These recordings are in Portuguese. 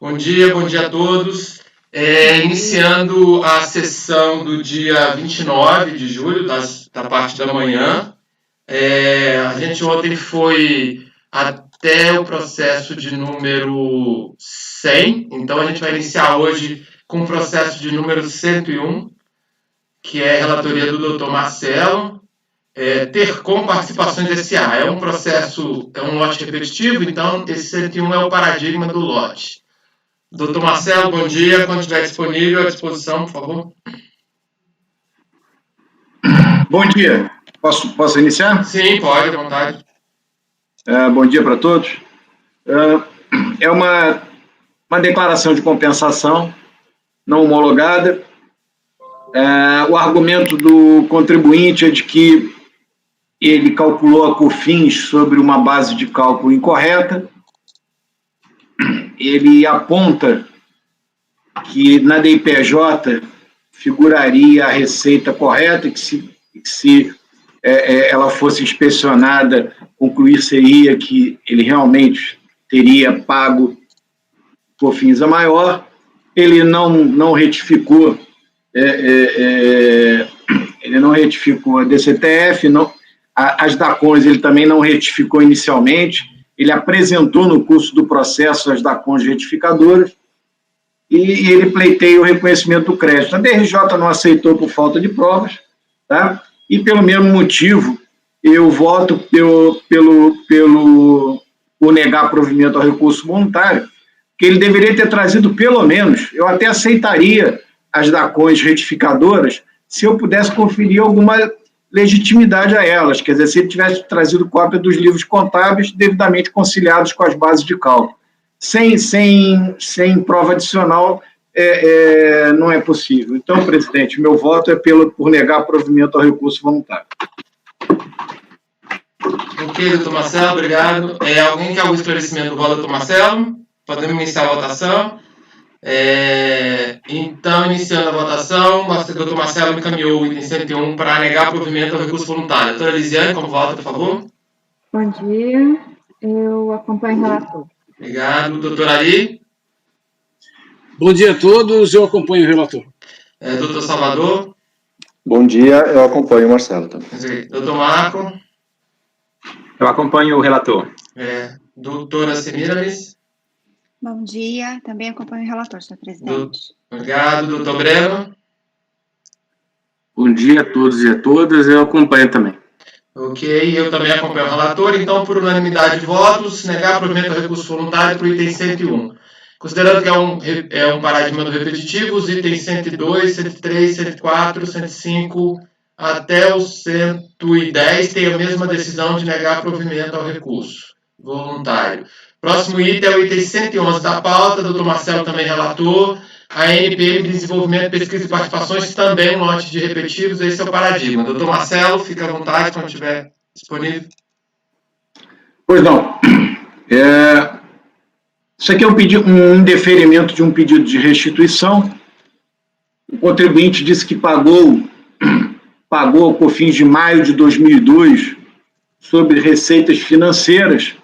Bom dia a todos. Iniciando a sessão do dia 29 de julho, da parte da manhã. A gente ontem foi até o processo de número 100, então a gente vai iniciar hoje com o processo de número 101, que é a relatoria do Dr. Marcelo. Tercom Participações S.A. É um processo, é um lote repetitivo, então esse 101 é o paradigma do lote. Doutor Marcelo, bom dia. Quando estiver disponível, à disposição, por favor. Bom dia. Posso iniciar? Sim, pode, à vontade. Bom dia para todos. É uma declaração de compensação não homologada. O argumento do contribuinte é de que ele calculou a COFINS sobre uma base de cálculo incorreta. Ele aponta que na DIPJ figuraria a receita correta, que se ela fosse inspecionada, concluir-se-ia que ele realmente teria pago COFINS a maior. Ele não retificou, ele não retificou a DCTF, as DACONs ele também não retificou inicialmente. Ele apresentou no curso do processo as DACONs retificadoras e ele pleiteia o reconhecimento do crédito. A DRJ não aceitou por falta de provas, tá? E pelo mesmo motivo, eu voto por negar provimento ao recurso voluntário, que ele deveria ter trazido pelo menos, eu até aceitaria as DACONs retificadoras se eu pudesse conferir alguma legitimidade a elas, quer dizer, se ele tivesse trazido cópia dos livros contábeis devidamente conciliados com as bases de cálculo. Sem prova adicional, não é possível. Então, presidente, meu voto é por negar provimento ao recurso voluntário. Ok, doutor Marcelo, obrigado. Alguém quer algum esclarecimento do voto, doutor Marcelo? Podemos iniciar a votação? Então, iniciando a votação, o doutor Marcelo encaminhou o item 101 para negar provimento ao recurso voluntário. Doutora Elisiane, como vota, por favor? Bom dia, eu acompanho o relator. Obrigado. Doutor Ari? Bom dia a todos, eu acompanho o relator. Doutor Salvador? Bom dia, eu acompanho o Marcelo também. Doutor Marco? Eu acompanho o relator. Doutora Semiramis? Bom dia, também acompanho o relator, senhor presidente. Obrigado. Doutor Breno? Bom dia a todos e a todas, eu acompanho também. Ok, eu também acompanho o relator. Então, por unanimidade de votos, negar provimento ao recurso voluntário para o item 101. Considerando que é um paradigma do repetitivo, os itens 102, 103, 104, 105 até o 110 têm a mesma decisão de negar provimento ao recurso voluntário. Próximo item é o item 111 da pauta, doutor Marcelo também relator. A NPM de Desenvolvimento, Pesquisa e Participações, também um lote de repetitivos, esse é o paradigma. Doutor Marcelo, fica à vontade quando estiver disponível. Pois não. Isso aqui é um indeferimento de um pedido de restituição. O contribuinte disse que pagou a COFINS de maio de 2002 sobre receitas financeiras,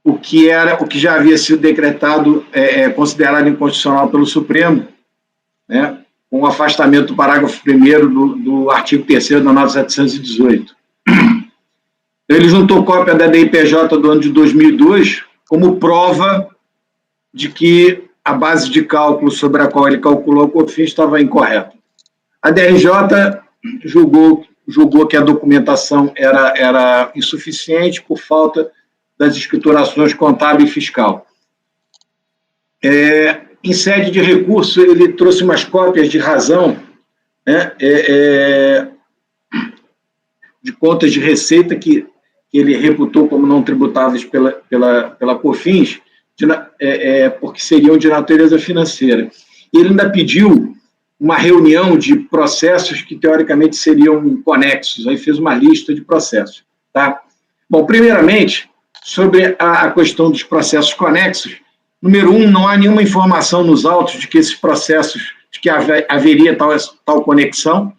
o que já havia sido decretado, considerado inconstitucional pelo Supremo, né, com o afastamento do parágrafo 1º do artigo 3º da nota 718. Ele juntou cópia da DIPJ do ano de 2002 como prova de que a base de cálculo sobre a qual ele calculou a COFINS estava incorreta. A DRJ julgou que a documentação era insuficiente por falta das escriturações contábil e fiscal. Em sede de recurso, ele trouxe umas cópias de razão, né, de contas de receita que ele reputou como não tributáveis pela COFINS, porque seriam de natureza financeira. Ele ainda pediu uma reunião de processos que, teoricamente, seriam conexos, aí fez uma lista de processos. Tá? Bom, primeiramente, sobre a questão dos processos conexos, número 1, não há nenhuma informação nos autos de que esses processos, de que haveria tal conexão,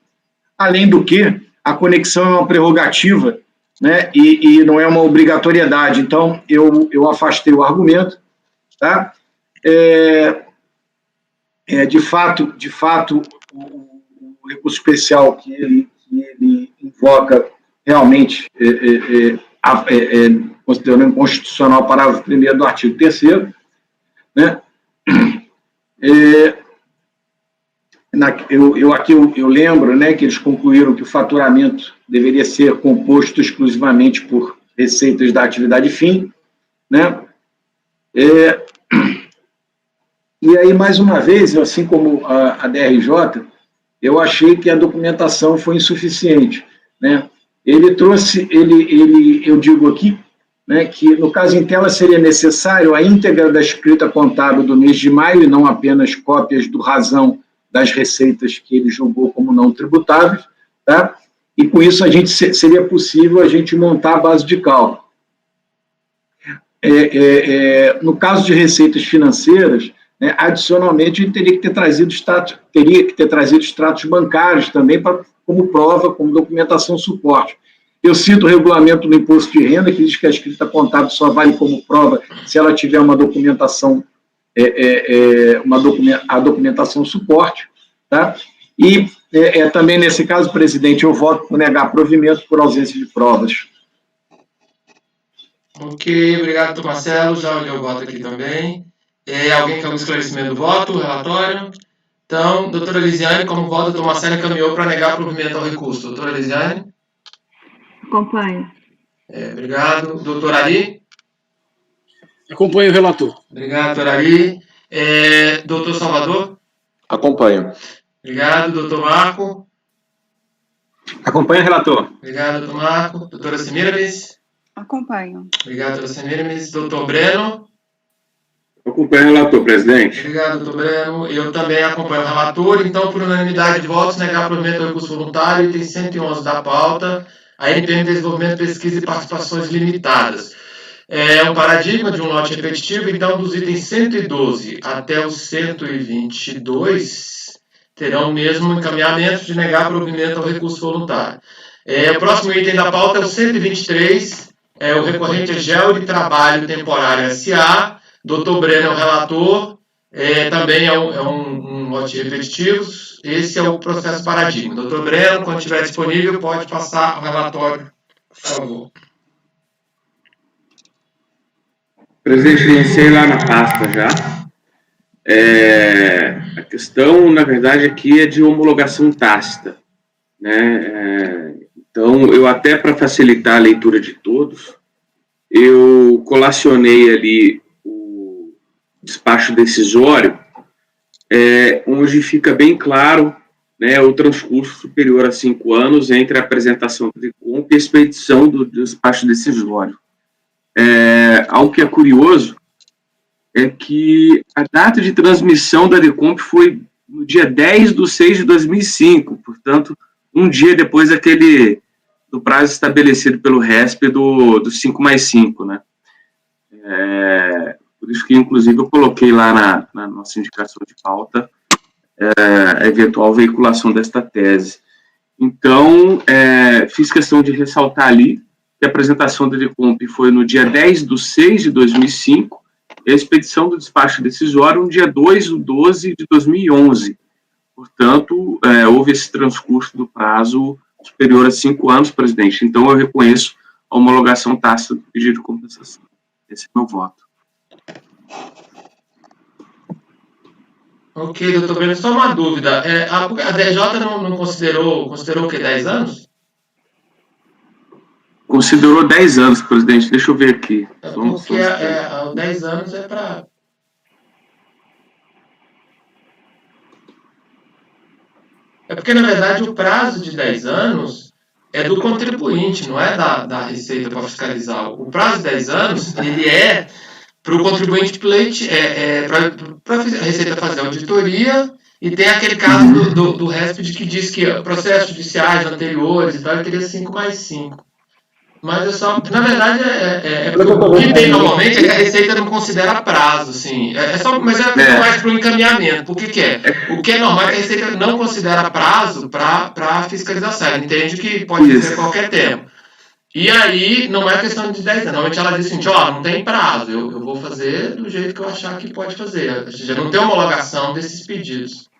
além do que a conexão é uma prerrogativa, né, e não é uma obrigatoriedade. Então, eu afastei o argumento. Tá? De fato, o recurso especial que ele invoca realmente considerando inconstitucional o parágrafo 1º do artigo 3º, né? Eu lembro, né, que eles concluíram que o faturamento deveria ser composto exclusivamente por receitas da atividade fim, né? E aí, mais uma vez, assim como a DRJ, eu achei que a documentação foi insuficiente, né? Ele trouxe, eu digo aqui, né, que no caso em tela seria necessário a íntegra da escrita contábil do mês de maio e não apenas cópias do razão das receitas que ele julgou como não tributáveis, tá? E com isso seria possível a gente montar a base de cálculo. No caso de receitas financeiras, né, adicionalmente, ele teria que ter trazido extratos bancários também como prova, como documentação suporte. Eu cito o regulamento do imposto de renda, que diz que a escrita contábil só vale como prova se ela tiver uma documentação, a documentação suporte, tá? E também, nesse caso, presidente, eu voto por negar provimento por ausência de provas. Ok, obrigado, doutor Marcelo. Já olhei o voto aqui também. Alguém quer um esclarecimento do voto, relatório? Então, doutora Elisiane, como voto, doutor Marcelo encaminhou para negar provimento ao recurso. Doutora Elisiane? Acompanho. Obrigado. Doutor Ari? Acompanho o relator. Obrigado, doutor Ari. Doutor Salvador? Acompanho. Obrigado, doutor Marco. Acompanho o relator. Obrigado, doutor Marco. Doutora Semiramis? Acompanho. Obrigado, doutora Semiramis. Doutor Breno? Acompanho o relator, presidente. Obrigado, doutor Breno. Eu também acompanho o relator. Então, por unanimidade de votos, negar provimento ao recurso voluntário, item 111 da pauta, a NPM Desenvolvimento, Pesquisa e Participações Limitadas. É um paradigma de um lote repetitivo, então, dos itens 112 até o 122 terão o mesmo encaminhamento de negar provimento ao recurso voluntário. O próximo item da pauta é o 123, o recorrente Gel de Trabalho Temporário SA. Doutor Breno é o relator, também é um lote repetitivo. Esse é o processo paradigma. Doutor Breno, quando estiver disponível, pode passar o relatório, por favor. Presidente, iniciei lá na pasta já. A questão, na verdade, aqui é de homologação tácita, né? Então, eu até para facilitar a leitura de todos, eu colacionei ali o despacho decisório, onde fica bem claro, né, o transcurso superior a 5 anos entre a apresentação do DECOMP e a expedição do despacho decisório. Algo que é curioso é que a data de transmissão da DECOMP foi no dia 10/6/2005, portanto, um dia depois do prazo estabelecido pelo RESP do 5+5, né? Por isso que, inclusive, eu coloquei lá na nossa indicação de pauta a eventual veiculação desta tese. Então, fiz questão de ressaltar ali que a apresentação da DECOMP foi no dia 10/6/2005 e a expedição do despacho decisório no dia 2/12/2011. Portanto, houve esse transcurso do prazo superior a 5 anos, presidente. Então, eu reconheço a homologação tácita do pedido de compensação. Esse é o meu voto. Ok, doutor Breno, só uma dúvida. A DRJ não considerou o quê? 10 anos? Considerou 10 anos, presidente. Deixa eu ver aqui. Porque 10 anos é para... porque, na verdade, o prazo de 10 anos é do contribuinte, não é da Receita para fiscalizar. O prazo de 10 anos, ele é para o contribuinte para a Receita fazer auditoria, e tem aquele caso do RESP que diz que processos judiciais anteriores e tal, ele teria 5+5. Mas é só, na verdade, o que tem normalmente é que a Receita não considera prazo, assim. Mas é mais para o encaminhamento. Por que é? O que é normal é que a Receita não considera prazo para fiscalização. Ela entende que pode ser a qualquer tempo. E aí, não é questão de 10 anos. Normalmente ela diz assim, ó, não tem prazo, eu vou fazer do jeito que eu achar que pode fazer. Ou seja, não tem homologação desses pedidos.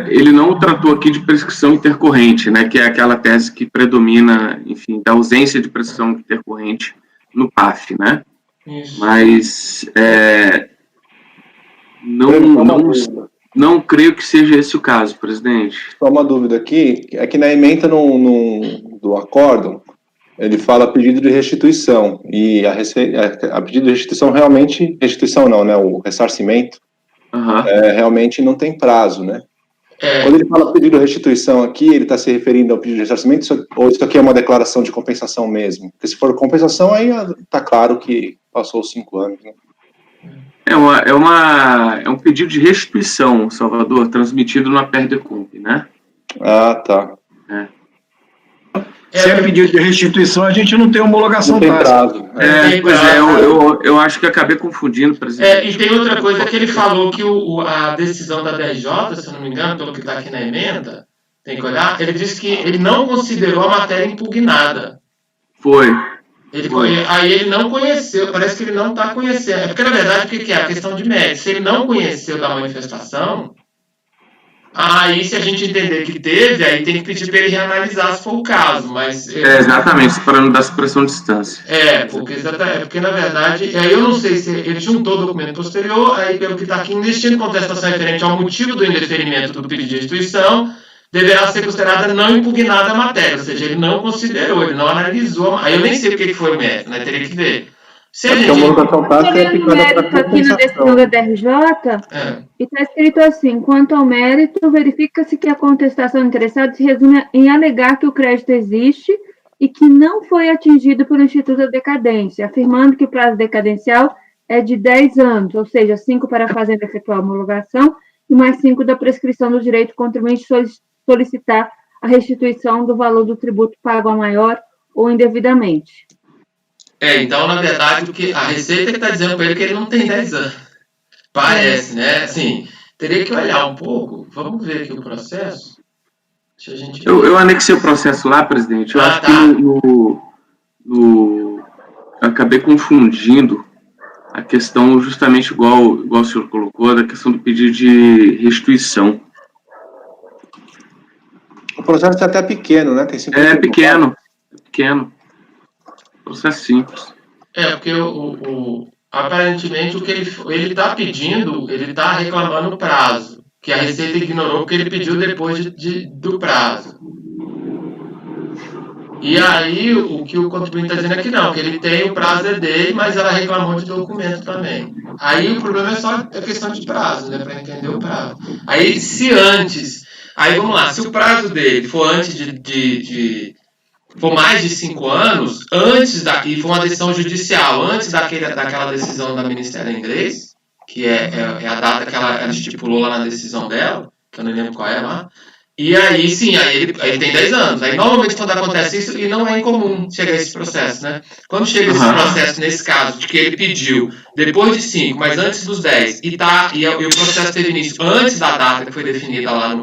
Ele não tratou aqui de prescrição intercorrente, né, que é aquela tese que predomina, enfim, da ausência de prescrição intercorrente no PAF, né? Isso. Mas não creio que seja esse o caso, presidente. Só uma dúvida aqui, é que na ementa do acórdão, ele fala pedido de restituição, e a pedido de restituição realmente, restituição não, né, o ressarcimento, realmente não tem prazo, né? Quando ele fala pedido de restituição aqui, ele está se referindo ao pedido de ressarcimento, ou isso aqui é uma declaração de compensação mesmo? Porque se for compensação, aí está claro que passou os 5 anos, né? É um pedido de restituição, Salvador, transmitido na Perdecomp, né? Ah, tá. Se é pedido de restituição, a gente não tem homologação Não tem tácita. prazo. Eu acho que acabei confundindo, presidente. E tem outra coisa que ele falou que a decisão da DRJ, se eu não me engano, pelo que está aqui na emenda, tem que olhar, ele disse que ele não considerou a matéria impugnada. Foi. Aí ele não conheceu, parece que ele não está conhecendo. É porque, na verdade, o que é? A questão de mérito. Se ele não conheceu da manifestação, aí se a gente entender que teve, aí tem que pedir para ele reanalisar se for o caso. Mas, exatamente, para não dar supressão de distância. Porque, na verdade, aí eu não sei se ele juntou o documento posterior, aí pelo que está aqui, investindo contestação referente ao motivo do indeferimento do pedido de restituição, deverá ser considerada não impugnada a matéria, ou seja, ele não considerou, ele não analisou. Aí eu nem sei o que foi o mérito, né? Teria que ver. Se a gente... Olhando o mérito aqui na decisão da DRJ, e está escrito assim: quanto ao mérito, verifica-se que a contestação do interessado se resume em alegar que o crédito existe e que não foi atingido pelo Instituto da Decadência, afirmando que o prazo decadencial é de 10 anos, ou seja, 5 para a Fazenda efetuar a homologação e mais 5 da prescrição do direito do contribuinte solicitar a restituição do valor do tributo pago a maior ou indevidamente. Então, na verdade, o que a Receita está dizendo para ele que ele não tem 10 anos. Parece, né? Assim, teria que olhar um pouco. Vamos ver aqui o processo. Deixa a gente... Eu anexei o processo lá, presidente. Eu acho que eu acabei confundindo a questão justamente igual o senhor colocou, da questão do pedido de restituição. O processo é até pequeno, né? Tem 50 pequeno. Processo simples. Porque aparentemente o que ele está pedindo, ele está reclamando o prazo, que a Receita ignorou porque ele pediu depois do prazo. E aí o que o contribuinte está dizendo é que não, que ele tem o prazo dele, mas ela reclamou de documento também. Aí o problema é só a questão de prazo, né, para entender o prazo. Aí aí vamos lá, se o prazo dele for antes for mais de 5 anos, e for uma decisão judicial, antes daquela decisão da Ministério Inglês, que é a data que ela estipulou lá na decisão dela, que eu não lembro qual é lá, e aí sim, aí ele tem 10 anos. Aí normalmente quando acontece isso, e não é incomum chegar esse processo, né? Quando chega esse processo, nesse caso, de que ele pediu depois de 5, mas antes dos 10, e o processo teve início antes da data que foi definida lá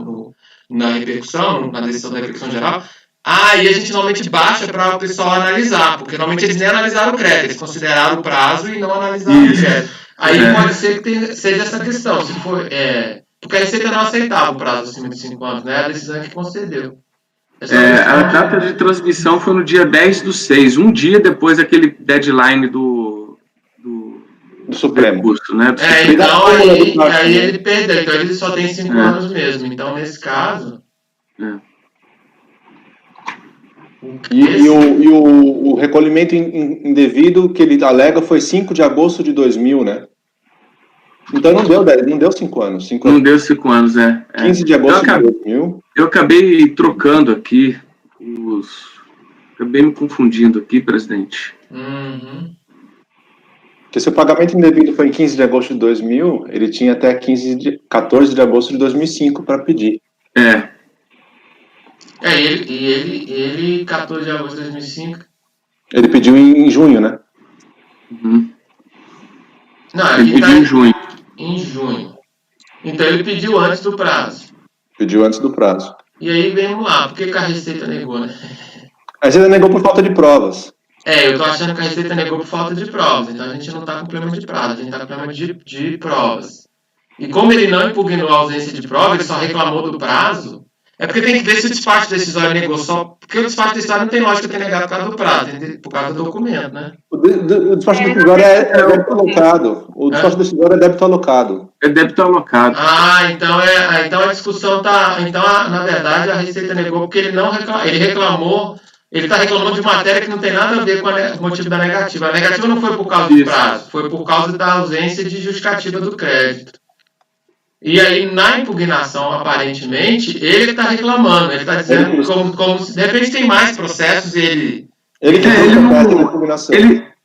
na repercussão, na decisão da repercussão geral, aí a gente normalmente baixa para o pessoal analisar, porque normalmente eles nem analisaram o crédito, eles consideraram o prazo e não analisaram o crédito. Aí pode ser que seja essa questão, se for... Porque a Receita não aceitava o prazo acima de 5 anos, né? A decisão que concedeu. A data de transmissão foi no dia 10/6, um dia depois daquele deadline do Supremo. Recurso, né? Então aí ele perdeu, então ele só tem 5 anos mesmo. Então, nesse caso... E o recolhimento indevido que ele alega foi 5 de agosto de 2000, né? Então não deu 5 anos. Não deu 5 anos, 15 de agosto de 2000. Eu acabei trocando aqui acabei me confundindo aqui, presidente. Porque se o pagamento indevido foi em 15 de agosto de 2000, ele tinha até 14 de agosto de 2005 para pedir. Ele 14 de agosto de 2005... Ele pediu em junho, né? Não, ele pediu em junho. Em junho. Então ele pediu antes do prazo. Pediu antes do prazo. E aí vamos lá, por que a Receita negou, né? A Receita negou por falta de provas. Eu estou achando que a Receita negou por falta de provas, então a gente não está com problema de prazo, a gente está com problema de provas. E como ele não impugnou a ausência de prova, ele só reclamou do prazo, é porque tem que ver se o despacho decisório negou só, porque o despacho decisório não tem lógica ter negado por causa do prazo, por causa do documento, né? O despacho decisório é débito alocado. O despacho decisório é débito alocado. É débito alocado. Então a discussão está... Então, na verdade, a Receita negou porque ele não reclamou, ele reclamou. Ele está reclamando de matéria que não tem nada a ver com o motivo da negativa. A negativa não foi por causa do prazo, foi por causa da ausência de justificativa do crédito. E aí, na impugnação, aparentemente, ele está reclamando, ele está dizendo como se de repente tem mais processos e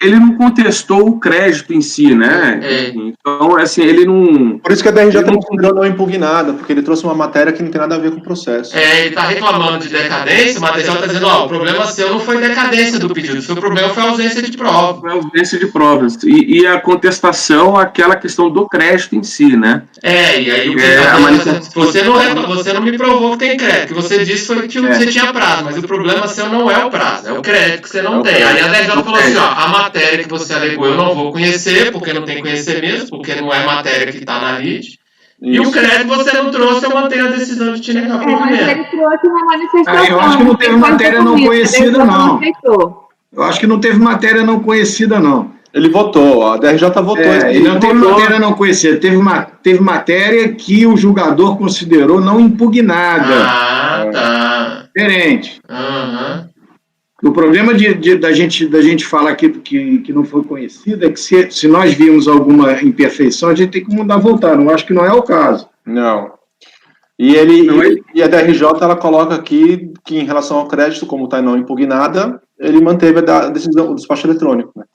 ele não contestou o crédito em si, né? Então, assim, ele não... Por isso que a DRJ não considerou não impugnada, porque ele trouxe uma matéria que não tem nada a ver com o processo. Ele está reclamando de decadência, mas a DRJ está dizendo, o problema seu não foi decadência do pedido, o seu problema foi a ausência de prova. Foi a ausência de provas. E a contestação, aquela questão do crédito em si, né? E aí você não me provou que tem crédito, o que você disse foi que você tinha prazo, mas o problema seu não é o prazo, é o crédito que você não tem. Aí a DRJ falou assim, a matéria que você alegou eu não vou conhecer, porque não tem que conhecer mesmo, porque não é matéria que está na lide. E o crédito você não trouxe, eu mantenho a decisão de te negar o mas ele trouxe uma manifestação. Eu acho que não teve matéria não conhecida, não. Eu acho que não teve matéria não conhecida, não. Ele votou, a DRJ votou. Ele não teve matéria não conhecida, teve matéria que o julgador considerou não impugnada. Tá. Diferente. O problema da gente falar que não foi conhecida é que se nós vimos alguma imperfeição, a gente tem que voltar. Não acho que não é o caso. Não. E a DRJ ela coloca aqui que em relação ao crédito, como está não impugnada, ele manteve a decisão do despacho eletrônico. Né?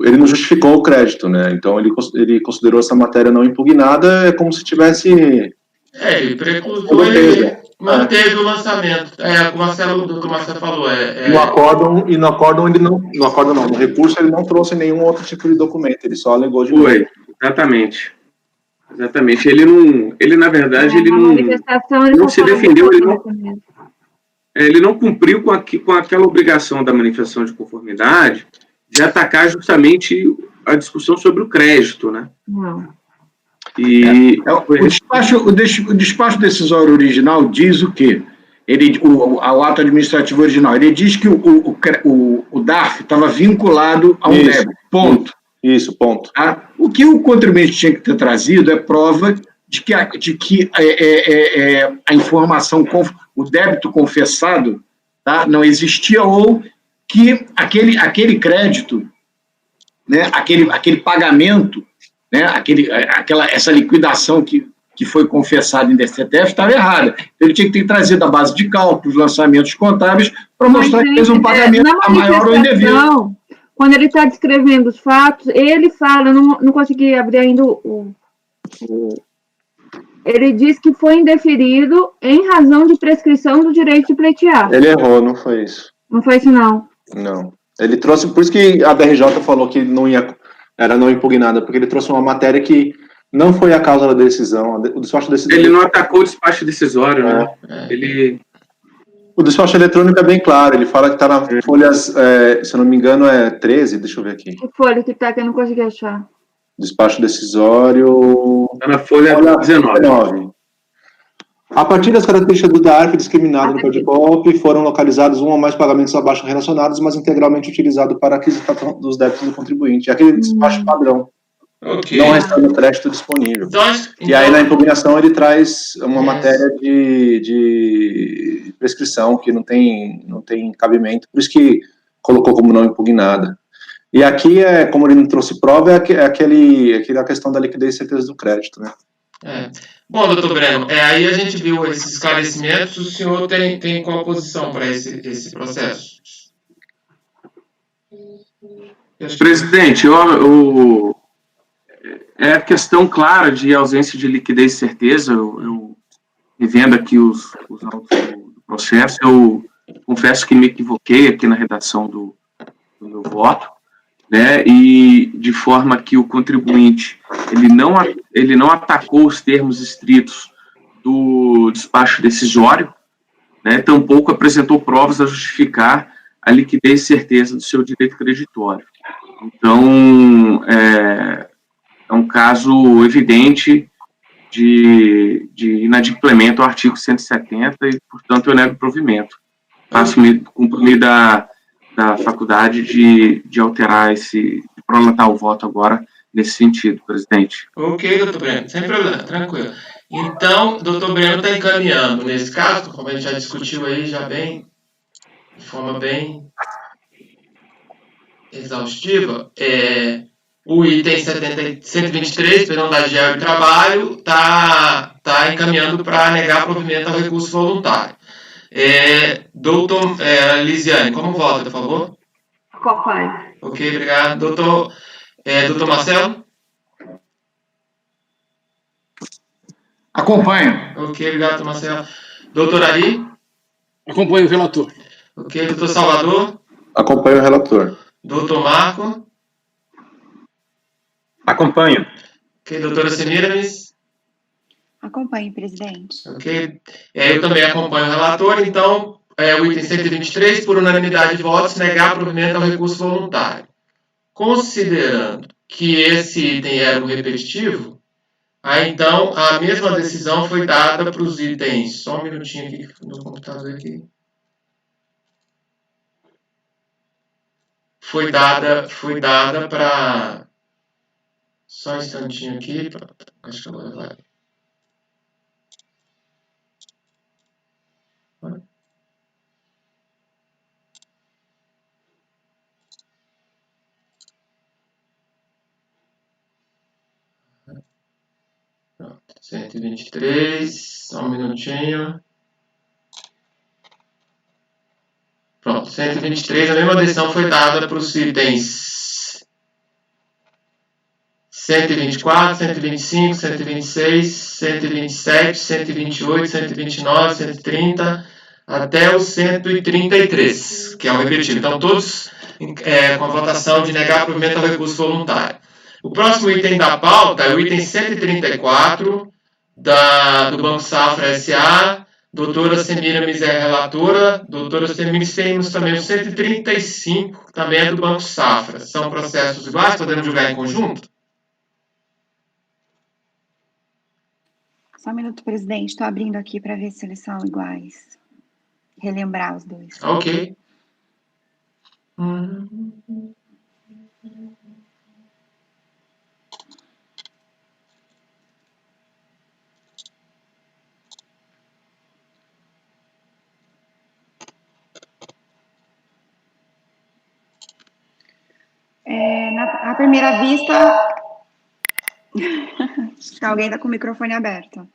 Ele não justificou o crédito, né? Então ele considerou essa matéria não impugnada, é como se tivesse... ele preclusou, ele manteve o lançamento. O Marcelo, o doutor Marcelo falou. No acórdão ele não. No acórdão não, no recurso ele não trouxe nenhum outro tipo de documento, ele só alegou de novo. Exatamente. Ele na verdade, ele não se defendeu, ele não cumpriu com aquela obrigação da manifestação de conformidade de atacar justamente a discussão sobre o crédito, né? Não. O despacho decisório original diz o quê? O ato administrativo original, ele diz que o DARF estava vinculado a um débito, ponto. Isso, ponto. Tá? O que o contribuinte tinha que ter trazido é prova de que a informação, o débito confessado, tá, não existia, ou que aquele crédito, né, aquele pagamento, né, essa liquidação que foi confessada em DCTF estava errada. Ele tinha que ter trazido a base de cálculos, lançamentos contábeis, para mostrar que fez um pagamento a maior ou indevido. Quando ele está descrevendo os fatos, ele fala, não consegui abrir ainda ele diz que foi indeferido em razão de prescrição do direito de pleitear. Ele errou, não foi isso. Não foi isso, não? Não. Ele trouxe, por isso que a DRJ falou que era não impugnada, porque ele trouxe uma matéria que não foi a causa da decisão. O despacho decisório. Ele não atacou o despacho decisório, né? O despacho eletrônico é bem claro, ele fala que está na folhas, se eu não me engano, é 13, deixa eu ver aqui. Que folha que está, que eu não consegui achar? Despacho decisório... Está na folha 19. A partir das características do DARF discriminado no CODICOP, foram localizados um ou mais pagamentos abaixo relacionados, mas integralmente utilizados para a aquisição dos débitos do contribuinte. É aquele despacho padrão. Não restando crédito disponível. E aí, na impugnação, ele traz uma matéria de prescrição que não tem cabimento, por isso que colocou como não impugnada. E aqui, como ele não trouxe prova, é aquela questão da liquidez e certeza do crédito, né? Bom, doutor Breno, aí a gente viu esses esclarecimentos, o senhor tem qual posição para esse processo? Presidente, é a questão clara de ausência de liquidez e certeza. Eu revendo aqui os autos do processo, eu confesso que me equivoquei aqui na redação do meu voto, né, e de forma que o contribuinte ele não atacou os termos estritos do despacho decisório, né, tampouco apresentou provas a justificar a liquidez e certeza do seu direito creditório. Então, é um caso evidente de inadimplemento ao artigo 170 e, portanto, eu nego provimento. Faço-me cumprir da faculdade de alterar de prolatar o voto agora nesse sentido, presidente. Ok, doutor Breno, sem problema, tranquilo. Então, doutor Breno está encaminhando, nesse caso, como a gente já discutiu aí, já bem, de forma bem exaustiva, o item 123, perdão, da GEO e Trabalho, está encaminhando para negar provimento ao recurso voluntário. Doutor Lisiane, como vota, por favor? Acompanho. Ok, obrigado. Doutor Marcelo? Acompanho. Ok, obrigado, Marcelo. Doutor Ari? Acompanho o relator. Ok, doutor Salvador? Acompanho o relator. Doutor Marco? Acompanho. Ok, doutora Semiramis? Acompanhe, presidente. Ok, eu também acompanho o relator, então, o item 123, por unanimidade de votos, negar provimento ao recurso voluntário. Considerando que esse item era um repetitivo, então, a mesma decisão foi dada para os itens... Só um minutinho aqui no computador aqui. Foi dada para... Só um instantinho aqui. Acho que agora vai. Pronto, 123, só um minutinho. Pronto, 123, a mesma decisão foi dada para os itens 124, 125, 126, 127, 128, 129, 130, até o 133, que é o repetitivo. Então, todos com a votação de negar provimento ao recurso voluntário. O próximo item da pauta é o item 134, do Banco Safra S.A., doutora Semiramis é a relatora, doutora Semiramis temos também o 135, que também é do Banco Safra. São processos iguais, podemos julgar em conjunto? Só um minuto, presidente. Estou abrindo aqui para ver se eles são iguais. Relembrar os dois. Ok. À primeira vista... Alguém está com o microfone aberto.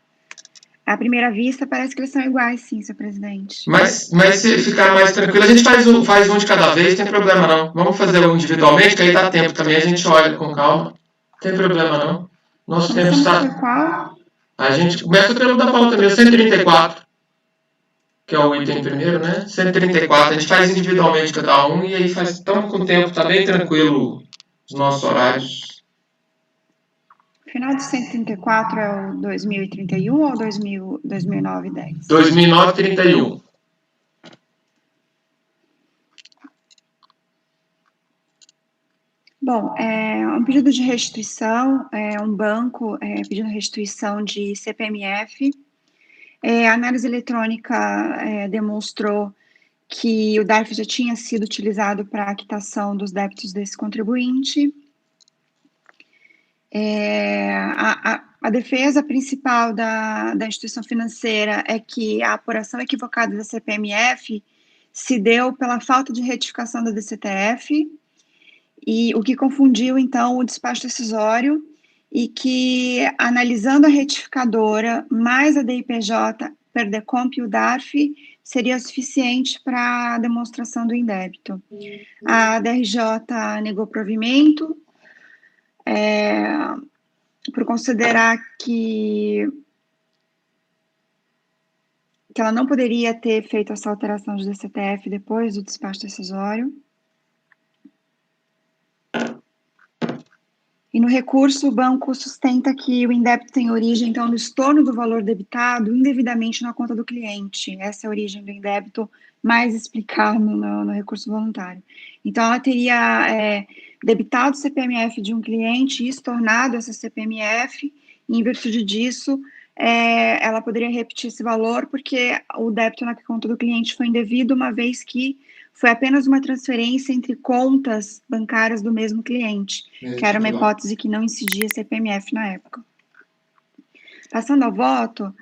À primeira vista, parece que eles são iguais, sim, senhor presidente. Mas se ficar mais tranquilo, a gente faz um de cada vez, não tem problema não. Vamos fazer um individualmente, que aí dá tempo também, a gente olha com calma. Não tem problema não. Nosso tempo está... Qual? A gente começa pelo da pauta mesmo, 134, que é o item primeiro, né? 134, a gente faz individualmente cada um e aí estamos com o tempo, está bem tranquilo os nossos horários. O final de 134 é o 2031 ou 2009 e 10? 2009 e 31. Bom, um pedido de restituição, um banco pedindo restituição de CPMF. A análise eletrônica demonstrou que o DARF já tinha sido utilizado para a quitação dos débitos desse contribuinte. A defesa principal da instituição financeira é que a apuração equivocada da CPMF se deu pela falta de retificação da DCTF, e o que confundiu, então, o despacho decisório, e que, analisando a retificadora mais a DIPJ, Perdecomp e o DARF, seria suficiente para a demonstração do indébito. A DRJ negou provimento, por considerar que ela não poderia ter feito essa alteração de DCTF depois do despacho decisório. E no recurso, o banco sustenta que o indébito tem origem, então, no estorno do valor debitado indevidamente na conta do cliente. Essa é a origem do indébito mais explicado no recurso voluntário. Então, ela teria debitado o CPMF de um cliente e estornado essa CPMF, e, em virtude disso, ela poderia repetir esse valor, porque o débito na conta do cliente foi indevido, uma vez que foi apenas uma transferência entre contas bancárias do mesmo cliente, que era uma hipótese que não incidia CPMF na época. Passando ao voto,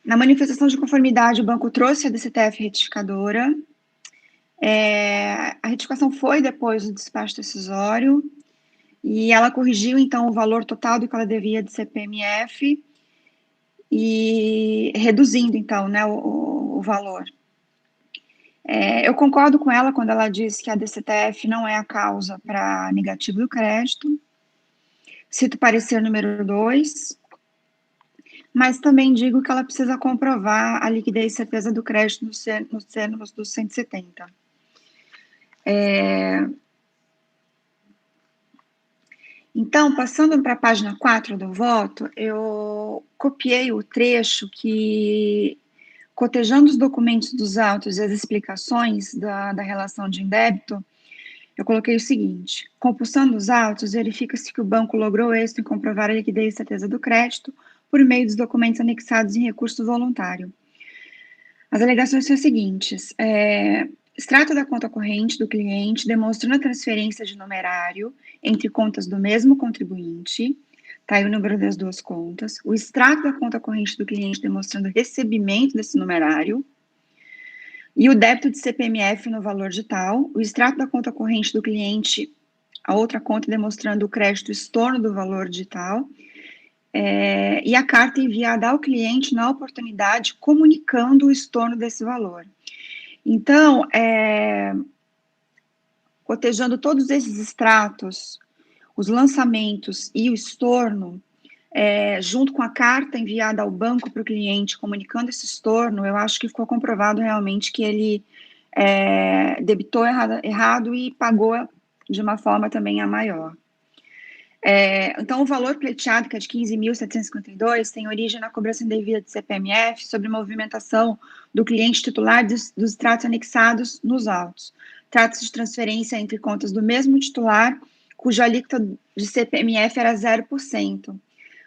na manifestação de conformidade, o banco trouxe a DCTF retificadora. A retificação foi depois do despacho decisório, e ela corrigiu, então, o valor total do que ela devia de CPMF, e reduzindo, então, né, o valor. Eu concordo com ela quando ela diz que a DCTF não é a causa para negativo do crédito. Cito o parecer número 2, mas também digo que ela precisa comprovar a liquidez e certeza do crédito nos termos dos 170. Então, passando para a página 4 do voto, eu copiei o trecho que, cotejando os documentos dos autos e as explicações da relação de indébito, eu coloquei o seguinte: compulsando os autos, verifica-se que o banco logrou êxito em comprovar a liquidez e certeza do crédito por meio dos documentos anexados em recurso voluntário. As alegações são as seguintes: extrato da conta corrente do cliente demonstrando a transferência de numerário entre contas do mesmo contribuinte, tá aí o número das duas contas, o extrato da conta corrente do cliente demonstrando o recebimento desse numerário, e o débito de CPMF no valor de tal, o extrato da conta corrente do cliente, a outra conta demonstrando o crédito estorno do valor de tal, e a carta enviada ao cliente na oportunidade comunicando o estorno desse valor. Então, cotejando todos esses extratos, os lançamentos e o estorno, junto com a carta enviada ao banco para o cliente comunicando esse estorno, eu acho que ficou comprovado realmente que ele debitou errado e pagou de uma forma também a maior. Então, o valor pleiteado, que é de 15.752, tem origem na cobrança indevida de CPMF sobre movimentação do cliente titular dos extratos anexados nos autos. Trata-se de transferência entre contas do mesmo titular, cuja alíquota de CPMF era 0%.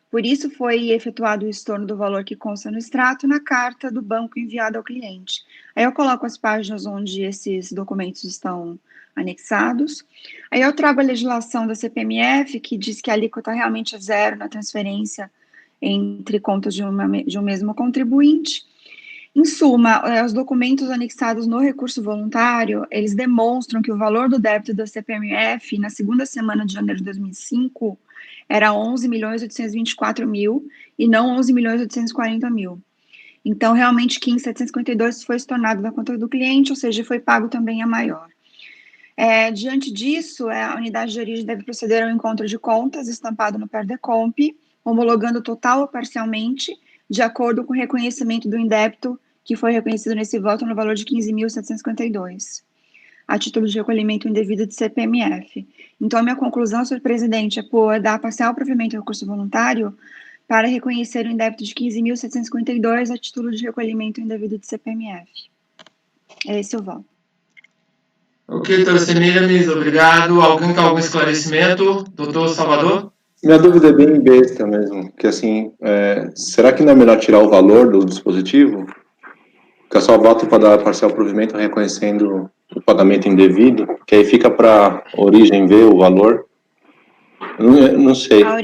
Por isso, foi efetuado o estorno do valor que consta no extrato na carta do banco enviada ao cliente. Aí eu coloco as páginas onde esses documentos estão anexados. Aí eu trago a legislação da CPMF, que diz que a alíquota realmente é 0 na transferência entre contas de um mesmo contribuinte. Em suma, os documentos anexados no recurso voluntário, eles demonstram que o valor do débito da CPMF na segunda semana de janeiro de 2005 era 11.824.000 e não 11.840.000. Então, realmente, 15.752 foi estornado da conta do cliente, ou seja, foi pago também a maior. Diante disso, a unidade de origem deve proceder ao encontro de contas estampado no PERDECOMP, homologando total ou parcialmente, de acordo com o reconhecimento do indébito que foi reconhecido nesse voto no valor de 15.752, a título de recolhimento indevido de CPMF. Então, a minha conclusão, senhor presidente, é por dar parcial provimento ao recurso voluntário para reconhecer o indébito de 15.752 a título de recolhimento indevido de CPMF. É esse o voto. Ok, doutora Semiramis, obrigado. Alguém com algum esclarecimento? Doutor Salvador? Minha dúvida é bem besta mesmo, que assim, será que não é melhor tirar o valor do dispositivo? Porque eu só voto para dar parcial provimento reconhecendo o pagamento indevido, que aí fica para a origem ver o valor. Não sei. A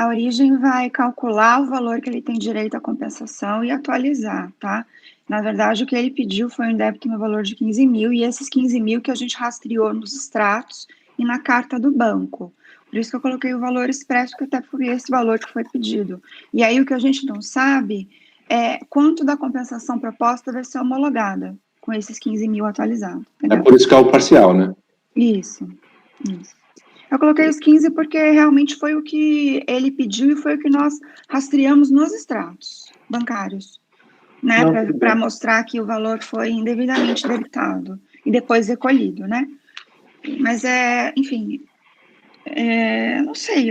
origem vai calcular o valor que ele tem direito à compensação e atualizar, tá? Na verdade, o que ele pediu foi um débito no valor de 15.000, e esses 15.000 que a gente rastreou nos extratos e na carta do banco. Por isso que eu coloquei o valor expresso, que até foi esse valor que foi pedido. E aí, o que a gente não sabe é quanto da compensação proposta vai ser homologada com esses 15.000 atualizados. Entendeu? É por isso que é o parcial, né? Isso. Eu coloquei os 15 porque realmente foi o que ele pediu e foi o que nós rastreamos nos extratos bancários, né? Para mostrar que o valor foi indevidamente debitado e depois recolhido, né? Mas enfim, Não sei,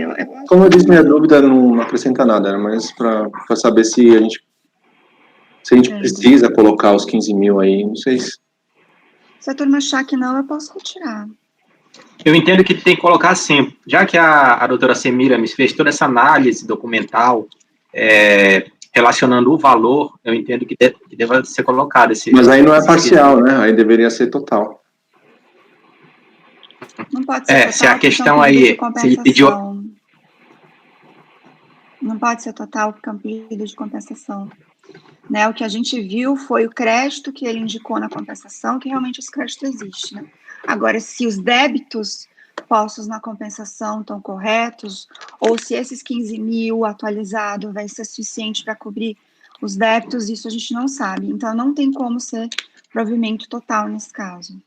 Como eu disse, minha dúvida não acrescenta nada, né? Mas para saber se a gente precisa colocar os 15 mil aí, não sei se... Se a turma achar que não, eu posso retirar. Eu entendo que tem que colocar assim, já que a doutora Semiramis fez toda essa análise documental, relacionando o valor, eu entendo que deva ser colocado esse... Mas aí não é parcial, né? Aí deveria ser total. Não pode ser total, se a questão aí, se ele pediu... Não pode ser total, porque é um pedido de compensação. Né, o que a gente viu foi o crédito que ele indicou na compensação, que realmente esse crédito existe. Né? Agora, se os débitos postos na compensação estão corretos, ou se esses 15 mil atualizado vai ser suficiente para cobrir os débitos, isso a gente não sabe. Então, não tem como ser provimento total nesse caso.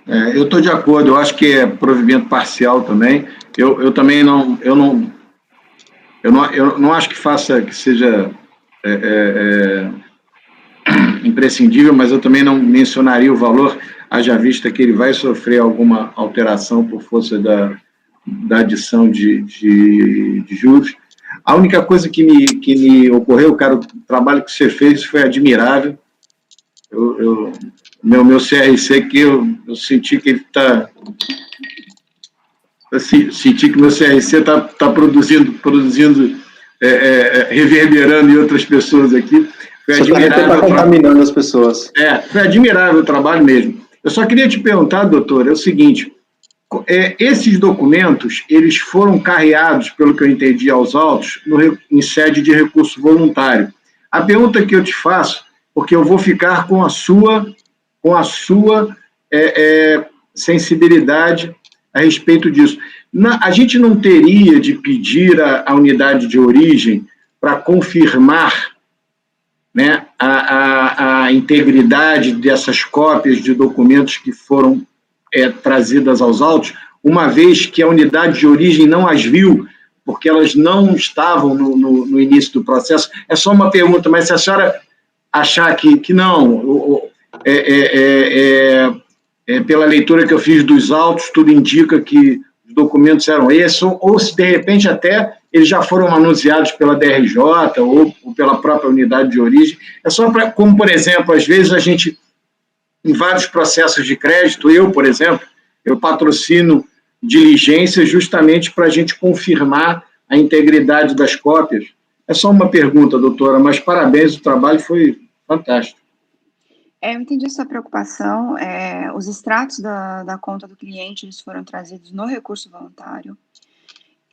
Eu estou de acordo, eu acho que é provimento parcial também. Eu também não acho que seja imprescindível, mas eu também não mencionaria o valor, haja vista que ele vai sofrer alguma alteração por força da adição de juros. A única coisa que me ocorreu, cara, o trabalho que você fez foi admirável. Meu CRC aqui, eu senti que ele está... Senti que meu CRC está produzindo reverberando em outras pessoas aqui. Foi admirável. Você está contaminando as pessoas. Foi admirável o trabalho mesmo. Eu só queria te perguntar, doutor, é o seguinte, esses documentos, eles foram carreados, pelo que eu entendi, aos autos, em sede de recurso voluntário. A pergunta que eu te faço, porque eu vou ficar com a sua sensibilidade a respeito disso. A gente não teria de pedir a unidade de origem para confirmar, né, a integridade dessas cópias de documentos que foram trazidas aos autos, uma vez que a unidade de origem não as viu, porque elas não estavam no início do processo? É só uma pergunta, mas se a senhora achar que não, pela leitura que eu fiz dos autos, tudo indica que os documentos eram esses, ou se de repente até eles já foram manuseados pela DRJ ou pela própria unidade de origem. É só para, como por exemplo, às vezes a gente, em vários processos de crédito, por exemplo, eu patrocino diligências justamente para a gente confirmar a integridade das cópias. É só uma pergunta, doutora, mas parabéns, o trabalho foi fantástico. Eu entendi a sua preocupação. Os extratos da conta do cliente, eles foram trazidos no recurso voluntário,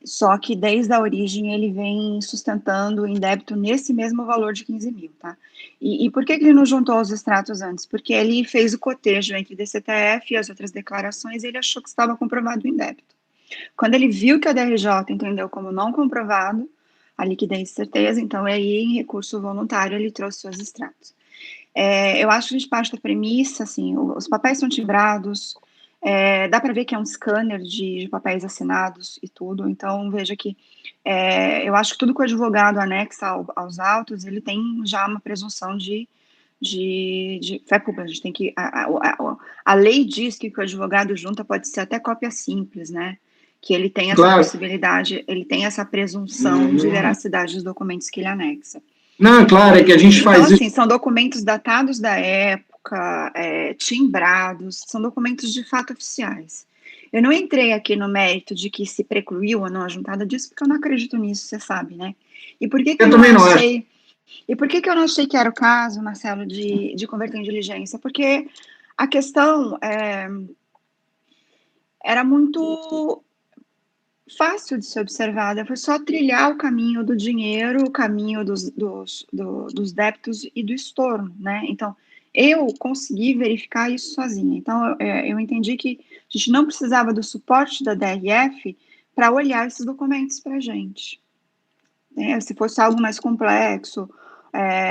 só que desde a origem ele vem sustentando em débito nesse mesmo valor de 15 mil, tá? E por que ele não juntou os extratos antes? Porque ele fez o cotejo entre DCTF e as outras declarações e ele achou que estava comprovado em débito. Quando ele viu que a DRJ entendeu como não comprovado a liquidez de certeza, então aí em recurso voluntário ele trouxe os extratos. Eu acho que a gente parte da premissa, assim, os papéis são timbrados, dá para ver que é um scanner de papéis assinados e tudo, então veja que eu acho que tudo que o advogado anexa aos autos, ele tem já uma presunção de fé pública. A gente tem que, a lei diz que o advogado junta pode ser até cópia simples, né, que ele tem essa possibilidade, ele tem essa presunção de veracidade dos documentos que ele anexa. Não, claro, é que a gente faz isso. Então, assim, são documentos datados da época, timbrados, são documentos de fato oficiais. Eu não entrei aqui no mérito de que se precluiu ou não a juntada disso, porque eu não acredito nisso, você sabe, né? E por que eu também não achei? E por que eu não achei que era o caso, Marcelo, de converter em diligência? Porque a questão era muito fácil de ser observada, foi só trilhar o caminho do dinheiro, o caminho dos débitos e do estorno, né? Então, eu consegui verificar isso sozinha. Então, eu entendi que a gente não precisava do suporte da DRF para olhar esses documentos para a gente. Se fosse algo mais complexo,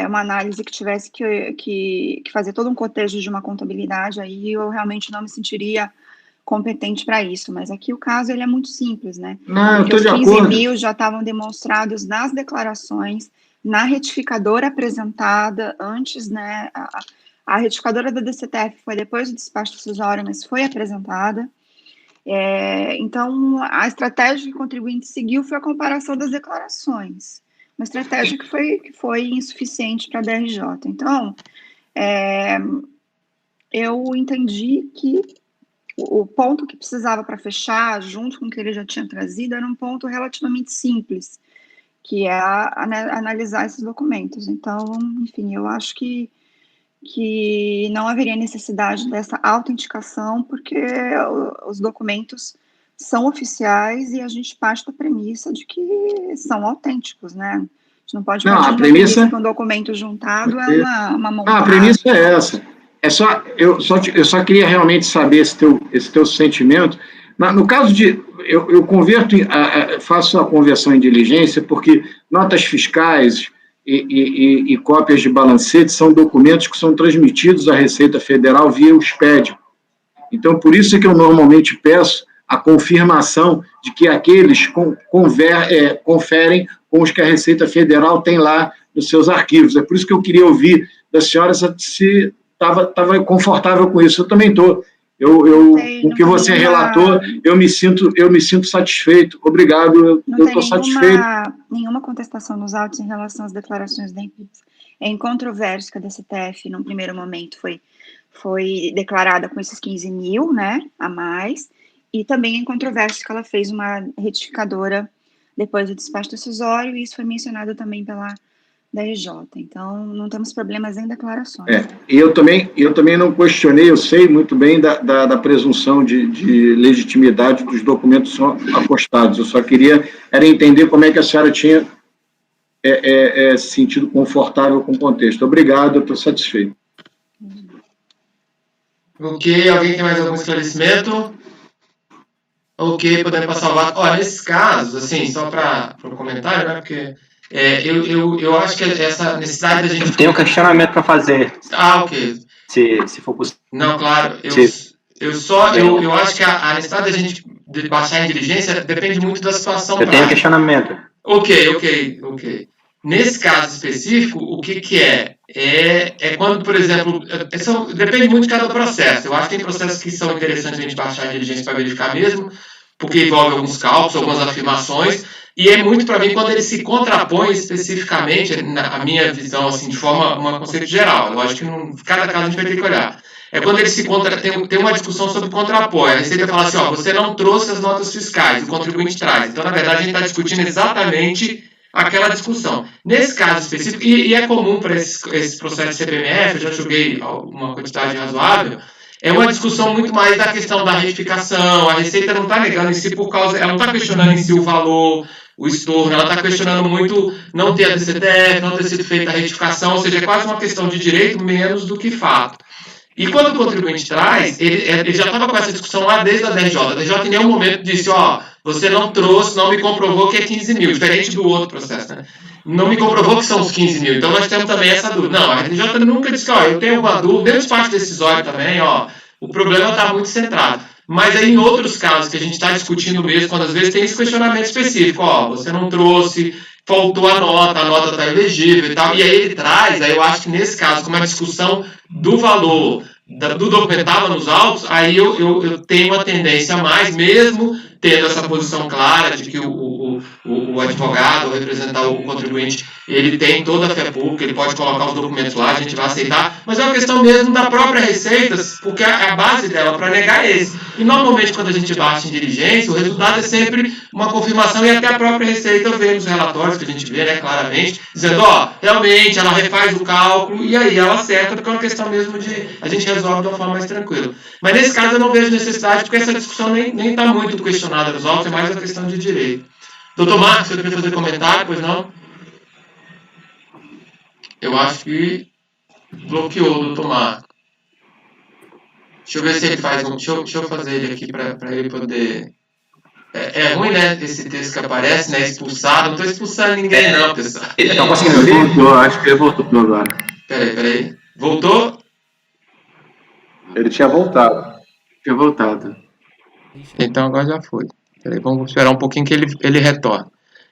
uma análise que tivesse que fazer todo um cotejo de uma contabilidade, aí eu realmente não me sentiria competente para isso, mas aqui o caso ele é muito simples, né? Não, porque eu tô os 15 de acordo. mil já estavam demonstrados nas declarações, na retificadora apresentada antes, né? A retificadora da DCTF foi depois do despacho decisório, mas foi apresentada, Então, a estratégia que o contribuinte seguiu foi a comparação das declarações, uma estratégia que foi insuficiente para a DRJ. Então, eu entendi que o ponto que precisava para fechar, junto com o que ele já tinha trazido, era um ponto relativamente simples, que é analisar esses documentos. Então, enfim, eu acho que não haveria necessidade dessa autenticação, porque os documentos são oficiais e a gente parte da premissa de que são autênticos, né? A gente não pode partir da premissa que um documento juntado é uma montagem. A premissa é essa. Eu só queria realmente saber esse teu sentimento. No caso de... Eu converto, faço a conversão em diligência, porque notas fiscais e cópias de balancete são documentos que são transmitidos à Receita Federal via o SPED. Então, por isso é que eu normalmente peço a confirmação de que aqueles conferem com os que a Receita Federal tem lá nos seus arquivos. É por isso que eu queria ouvir da senhora se estava confortável com isso. Eu também estou. Com o que você relatou, eu me sinto satisfeito. Obrigado, eu estou satisfeito. Não tem nenhuma contestação nos autos em relação às declarações da empresa. É incontroverso que a DCTF, num primeiro momento, foi declarada com esses 15 mil, né, a mais, e também é incontroverso que ela fez uma retificadora depois do despacho decisório, e isso foi mencionado também pela DRJ. Então, não temos problemas em declarações. E eu também não questionei, eu sei muito bem da presunção de legitimidade dos documentos apostados. Eu só queria entender como é que a senhora tinha se sentido confortável com o contexto. Obrigado, eu estou satisfeito. Ok, alguém tem mais algum esclarecimento? Ok, podemos passar o voto. Olha, nesses casos, assim, só para o comentário, né, porque... eu acho que essa necessidade da gente... Eu tenho um questionamento para fazer. Ok. Se for possível. Não, claro. Eu acho que a necessidade da gente baixar em diligência depende muito da situação prática. Eu tenho um questionamento. Ok. Nesse caso específico, o que é? É quando, por exemplo... depende muito de cada processo. Eu acho que tem processos que são interessantes a gente baixar em diligência para verificar mesmo, porque envolve alguns cálculos, algumas afirmações, e é muito para mim quando ele se contrapõe especificamente, na minha visão, assim, de forma, um conceito geral. Eu acho que cada caso a gente vai ter que olhar. É quando ele tem uma discussão sobre contrapor. A Receita fala assim, você não trouxe as notas fiscais, o contribuinte traz. Então, na verdade, a gente está discutindo exatamente aquela discussão. Nesse caso específico, e é comum para esse processo de CPMF, eu já joguei uma quantidade razoável, é uma discussão muito mais da questão da retificação. A Receita não está negando em si ela não está questionando em si o valor, o estorno, ela está questionando muito não ter a DCTF, não ter sido feita a retificação, ou seja, é quase uma questão de direito menos do que fato. E quando o contribuinte traz, ele já estava com essa discussão lá desde a DRJ. A DRJ em nenhum momento disse, você não trouxe, não me comprovou que é 15 mil, diferente do outro processo, né? Não me comprovou que são os 15 mil. Então, nós temos também essa dúvida. Não, a DRJ nunca disse que, eu tenho uma dúvida, dentro do espaço decisório também, o problema está muito centrado. Mas aí, em outros casos que a gente está discutindo mesmo, quando às vezes tem esse questionamento específico, você não trouxe, faltou a nota está elegível e tal, e aí ele traz, aí eu acho que nesse caso, como a discussão do valor do documento estava nos autos, aí eu tenho uma tendência a mais, mesmo tendo essa posição clara de que o advogado, o representar o contribuinte, ele tem toda a fé pública, ele pode colocar os documentos lá, a gente vai aceitar, mas é uma questão mesmo da própria Receita, porque a base dela para negar é esse. E normalmente quando a gente baixa em diligência, o resultado é sempre uma confirmação, e até a própria Receita vê nos relatórios que a gente vê, né, claramente, dizendo, realmente ela refaz o cálculo, e aí ela acerta, porque é uma questão mesmo de a gente resolve de uma forma mais tranquila. Mas nesse caso eu não vejo necessidade, porque essa discussão nem está muito questionada nos autos, é mais uma questão de direito. Doutor Marcos, você queria fazer comentário, pois não? Eu acho que bloqueou o doutor Marcos. Deixa eu ver se ele faz um... Deixa eu fazer ele aqui para ele poder... É ruim, né, esse texto que aparece, né, expulsado. Não estou expulsando ninguém, não, pessoal. Estão conseguindo ouvir? Voltou, acho que ele voltou agora. Peraí. Voltou? Ele tinha voltado. Então agora já foi. Peraí, vamos esperar um pouquinho que ele retorna.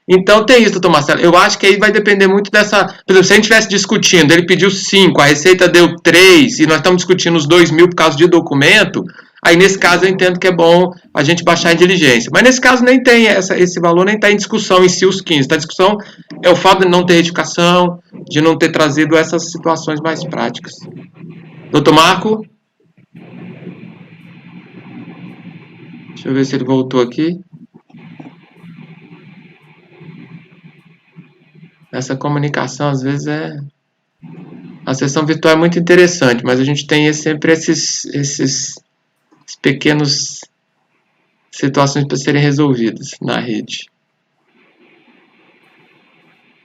Então tem isso, doutor Marcelo. Eu acho que aí vai depender muito dessa... Por exemplo, se a gente estivesse discutindo, ele pediu 5, a Receita deu 3, e nós estamos discutindo os 2.000 por causa de documento, aí nesse caso eu entendo que é bom a gente baixar a diligência. Mas nesse caso nem tem esse valor, nem está em discussão em si os 15. Está em discussão é o fato de não ter retificação, de não ter trazido essas situações mais práticas. Doutor Marco? Deixa eu ver se ele voltou aqui. Essa comunicação, às vezes, a sessão virtual é muito interessante, mas a gente tem sempre esses pequenos situações para serem resolvidas na rede.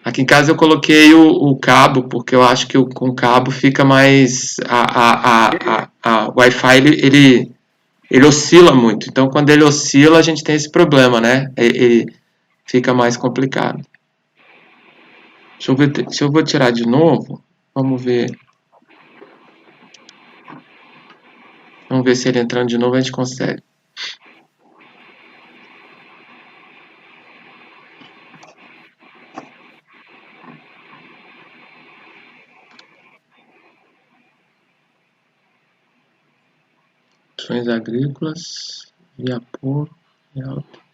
Aqui em casa eu coloquei o cabo, porque eu acho que com o cabo fica mais... A Wi-Fi, ele oscila muito. Então, quando ele oscila, a gente tem esse problema, né? Ele fica mais complicado. Deixa eu vou tirar de novo. Vamos ver. Vamos ver se ele entrando de novo a gente consegue. Ações agrícolas, Viapor, Alto.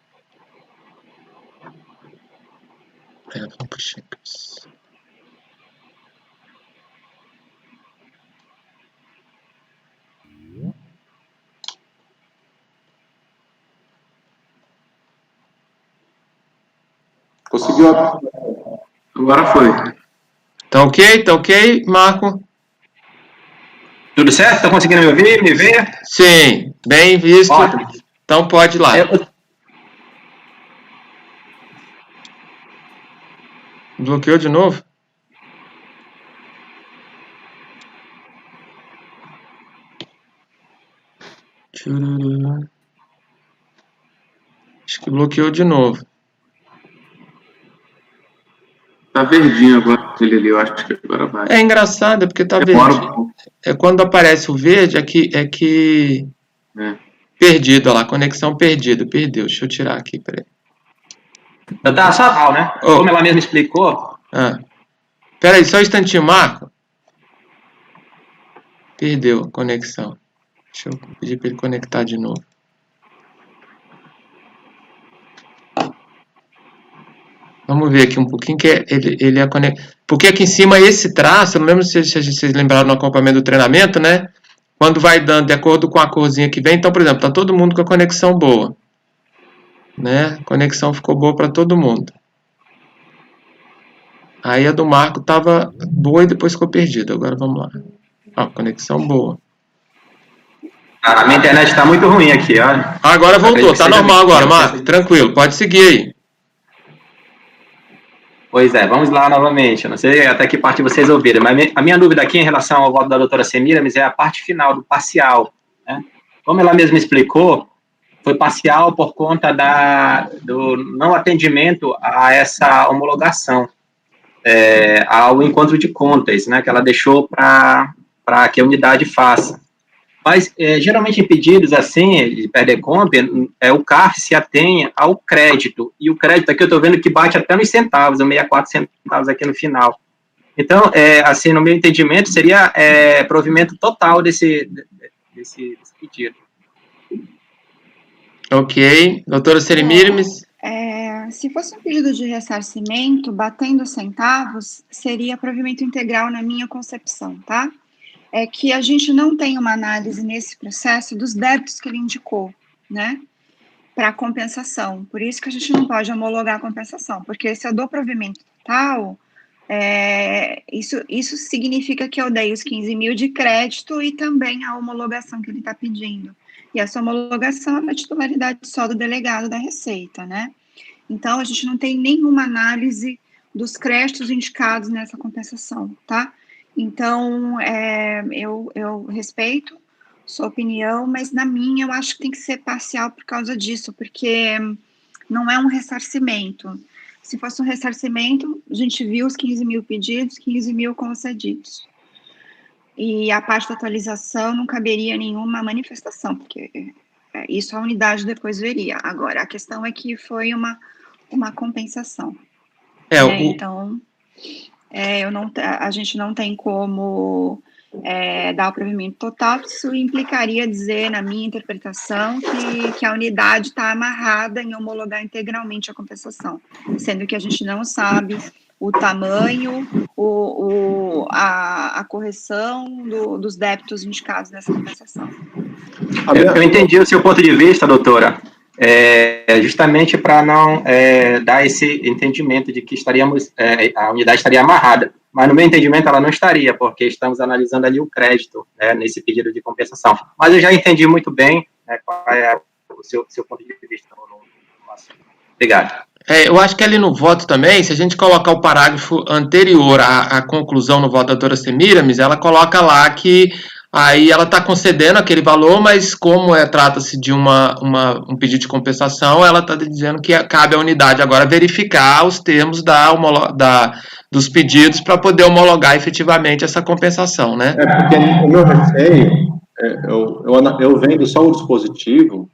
Vamos para os chips. Conseguiu? Agora foi. Tá ok, Marco? Tudo certo? Estão conseguindo me ouvir, me ver? Sim, bem visto. Ótimo. Então pode ir lá. Bloqueou de novo? Acho que bloqueou de novo. Tá verdinho agora ele ali, eu acho que agora vai. É engraçado, porque tá verde. É quando aparece o verde, perdido, olha lá, conexão perdida, perdeu. Deixa eu tirar aqui, peraí. Tá só né? Como ela mesma explicou. Peraí, só um instantinho, Marco. Perdeu a conexão. Deixa eu pedir para ele conectar de novo. Vamos ver aqui um pouquinho que ele é conectado. Porque aqui em cima esse traço, eu não lembro se vocês lembraram no acompanhamento do treinamento, né? Quando vai dando de acordo com a corzinha que vem, então, por exemplo, tá todo mundo com a conexão boa. Né? A conexão ficou boa para todo mundo. Aí a do Marco estava boa e depois ficou perdida. Agora vamos lá. Conexão boa. A minha internet está muito ruim aqui, olha. Agora voltou, tá normal agora, Marco. Tranquilo, pode seguir aí. Pois é, vamos lá novamente. Eu não sei até que parte vocês ouviram, mas a minha dúvida aqui em relação ao voto da doutora Semiramis é a parte final do parcial. Né? Como ela mesma explicou, foi parcial por conta do não atendimento a essa homologação, ao encontro de contas, né, que ela deixou para que a unidade faça. Mas, geralmente, em pedidos assim, de PERDECOMP, o CARF se atém ao crédito, e o crédito aqui eu estou vendo que bate até nos centavos, 64 centavos aqui no final. Então, assim, no meu entendimento, seria provimento total desse pedido. Ok. Doutora Semiramis? Se fosse um pedido de ressarcimento, batendo centavos, seria provimento integral na minha concepção, tá? É que a gente não tem uma análise nesse processo dos débitos que ele indicou, né, para compensação. Por isso que a gente não pode homologar a compensação, porque se eu dou provimento total, isso significa que eu dei os 15 mil de crédito e também a homologação que ele está pedindo. E essa homologação é da titularidade só do delegado da Receita, né? Então, a gente não tem nenhuma análise dos créditos indicados nessa compensação, tá? Então, eu respeito sua opinião, mas na minha eu acho que tem que ser parcial por causa disso, porque não é um ressarcimento. Se fosse um ressarcimento, a gente viu os 15 mil pedidos, 15 mil concedidos. E a parte da atualização não caberia nenhuma manifestação, porque isso a unidade depois veria. Agora, a questão é que foi uma uma compensação. Então, a gente não tem como dar o provimento total, isso implicaria dizer, na minha interpretação, que a unidade está amarrada em homologar integralmente a compensação, sendo que a gente não sabe o tamanho, a correção dos débitos indicados nessa compensação. Eu entendi o seu ponto de vista, doutora, justamente para não dar esse entendimento de que a unidade estaria amarrada. Mas, no meu entendimento, ela não estaria, porque estamos analisando ali o crédito, né, nesse pedido de compensação. Mas eu já entendi muito bem, né, qual é o seu ponto de vista. Obrigado. Eu acho que ali no voto também, se a gente colocar o parágrafo anterior à conclusão no voto da doutora Semíramis, ela coloca lá que aí ela está concedendo aquele valor, mas como trata-se de um pedido de compensação, ela está dizendo que cabe à unidade agora verificar os termos dos pedidos para poder homologar efetivamente essa compensação, né? Porque o meu receio, eu vendo só o dispositivo,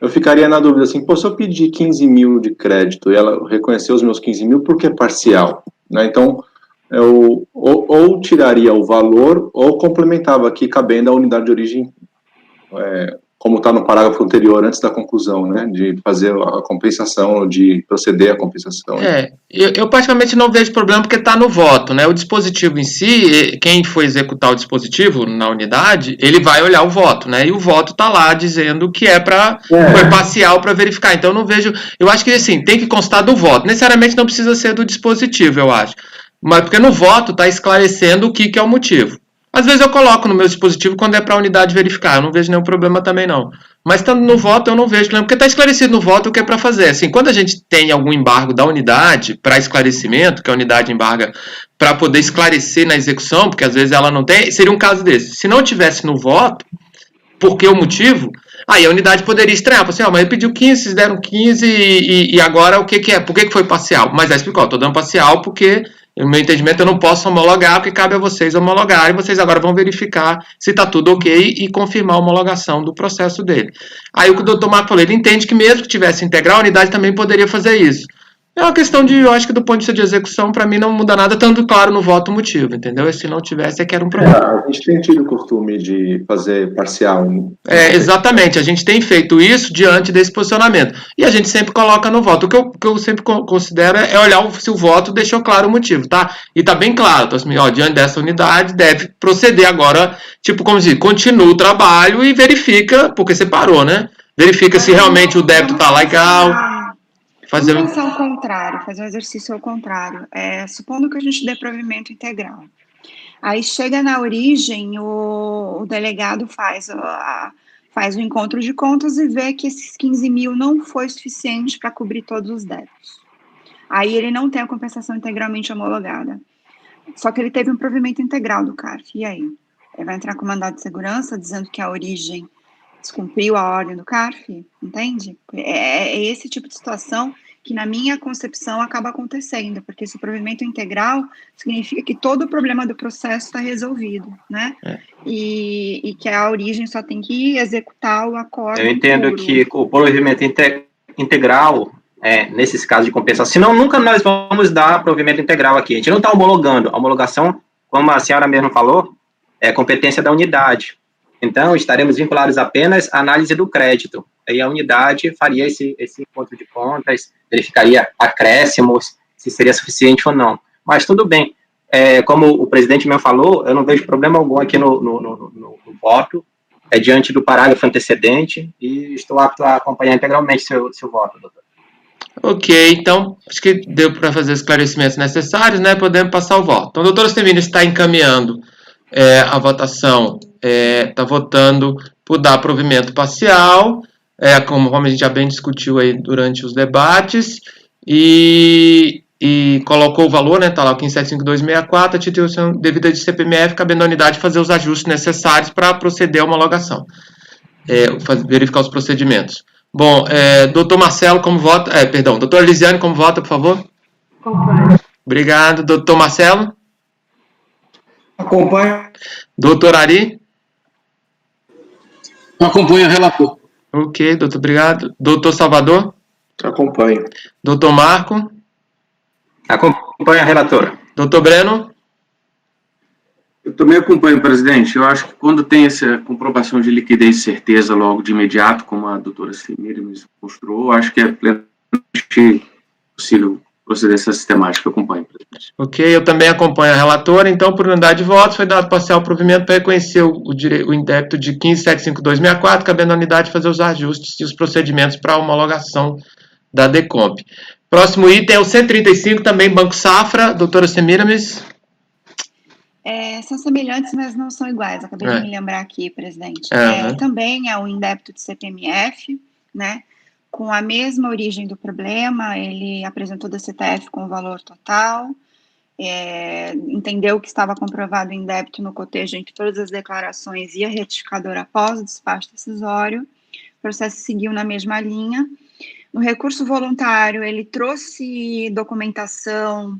eu ficaria na dúvida assim, se eu pedir 15 mil de crédito e ela reconhecer os meus 15 mil, por que parcial? Né? Então, eu ou tiraria o valor ou complementava aqui, cabendo a unidade de origem, como está no parágrafo anterior, antes da conclusão, né, de fazer a compensação, de proceder à compensação. Eu praticamente não vejo problema porque está no voto, né, o dispositivo em si, quem for executar o dispositivo na unidade, ele vai olhar o voto, né, e o voto está lá dizendo que foi parcial para verificar, então eu acho que assim, tem que constar do voto, necessariamente não precisa ser do dispositivo, eu acho, mas porque no voto está esclarecendo o que é o motivo. Às vezes eu coloco no meu dispositivo quando é para a unidade verificar, eu não vejo nenhum problema também não. Mas estando no voto eu não vejo problema, porque está esclarecido no voto o que é para fazer. Assim, quando a gente tem algum embargo da unidade para esclarecimento, que a unidade embarga para poder esclarecer na execução, porque às vezes ela não tem, seria um caso desse. Se não tivesse no voto, por que o motivo? Aí a unidade poderia estranhar, assim, mas ele pediu 15, vocês deram 15 e agora o que é? Por que foi parcial? Mas aí explicou, estou dando parcial porque... No meu entendimento, eu não posso homologar, porque cabe a vocês homologarem, vocês agora vão verificar se está tudo ok e confirmar a homologação do processo dele. Aí o que o doutor Marco falou, ele entende que mesmo que tivesse integral, a unidade também poderia fazer isso. É uma questão eu acho que do ponto de vista de execução, para mim não muda nada, tanto claro no voto o motivo, entendeu? E se não tivesse, é que era um problema. A gente tem tido o costume de fazer parcial. Exatamente, a gente tem feito isso diante desse posicionamento. E a gente sempre coloca no voto. O que eu sempre considero é olhar se o voto deixou claro o motivo, tá? E está bem claro, então, assim, diante dessa unidade, deve proceder agora, tipo, como diz, continua o trabalho e verifica, porque você parou, né? Verifica se realmente o débito está legal. Vamos pensar o contrário, fazer um exercício ao contrário. Supondo que a gente dê provimento integral. Aí chega na origem, o delegado faz o encontro de contas e vê que esses 15 mil não foi suficiente para cobrir todos os débitos. Aí ele não tem a compensação integralmente homologada. Só que ele teve um provimento integral do CARF. E aí? Ele vai entrar com mandado de segurança dizendo que a origem descumpriu a ordem do CARF? Entende? É esse tipo de situação que, na minha concepção, acaba acontecendo, porque esse provimento integral significa que todo o problema do processo está resolvido, né? E que a origem só tem que executar o acordo. Eu entendo que o provimento integral, nesses casos de compensação, senão nunca nós vamos dar provimento integral aqui. A gente não está homologando. A homologação, como a senhora mesmo falou, é competência da unidade. Então, estaremos vinculados apenas à análise do crédito. Aí a unidade faria esse encontro de contas, verificaria acréscimos, se seria suficiente ou não. Mas tudo bem. Como o presidente mesmo falou, eu não vejo problema algum aqui no voto, diante do parágrafo antecedente, e estou apto a acompanhar integralmente seu voto, doutor. Ok, então, acho que deu para fazer os esclarecimentos necessários, né? Podemos passar o voto. Então, o doutor Semíramis está encaminhando a votação, está votando por dar provimento parcial, como a gente já bem discutiu aí durante os debates, e colocou o valor, né, está lá o 15.75264, a titulação devida de CPMF, cabendo à unidade fazer os ajustes necessários para proceder à homologação, verificar os procedimentos. Bom, doutor Marcelo, como vota? Doutora Elisiane, como vota, por favor? Acompanho. Obrigado. Doutor Marcelo? Acompanho. Doutor Ari? Acompanho o relator. Ok, doutor, obrigado. Doutor Salvador? Acompanho. Doutor Marco? Acompanho a relatora. Doutor Breno? Eu também acompanho, presidente. Eu acho que quando tem essa comprovação de liquidez e certeza logo de imediato, como a doutora Semira me mostrou, acho que é plenamente possível proceder essa sistemática. Eu acompanho, presidente. Ok, eu também acompanho a relatora. Então, por unidade de votos, foi dado parcial provimento para reconhecer o indébito de 15.752.64, cabendo à unidade fazer os ajustes e os procedimentos para a homologação da DECOMP. Próximo item é o 135, também Banco Safra. Doutora Semiramis. São semelhantes, mas não são iguais. Acabei de me lembrar aqui, presidente. Também é um indébito de CPMF, né? Com a mesma origem do problema, ele apresentou da CTF com o valor total, entendeu que estava comprovado o indébito no cotejo entre todas as declarações e a retificadora após o despacho decisório. O processo seguiu na mesma linha. No recurso voluntário, ele trouxe documentação,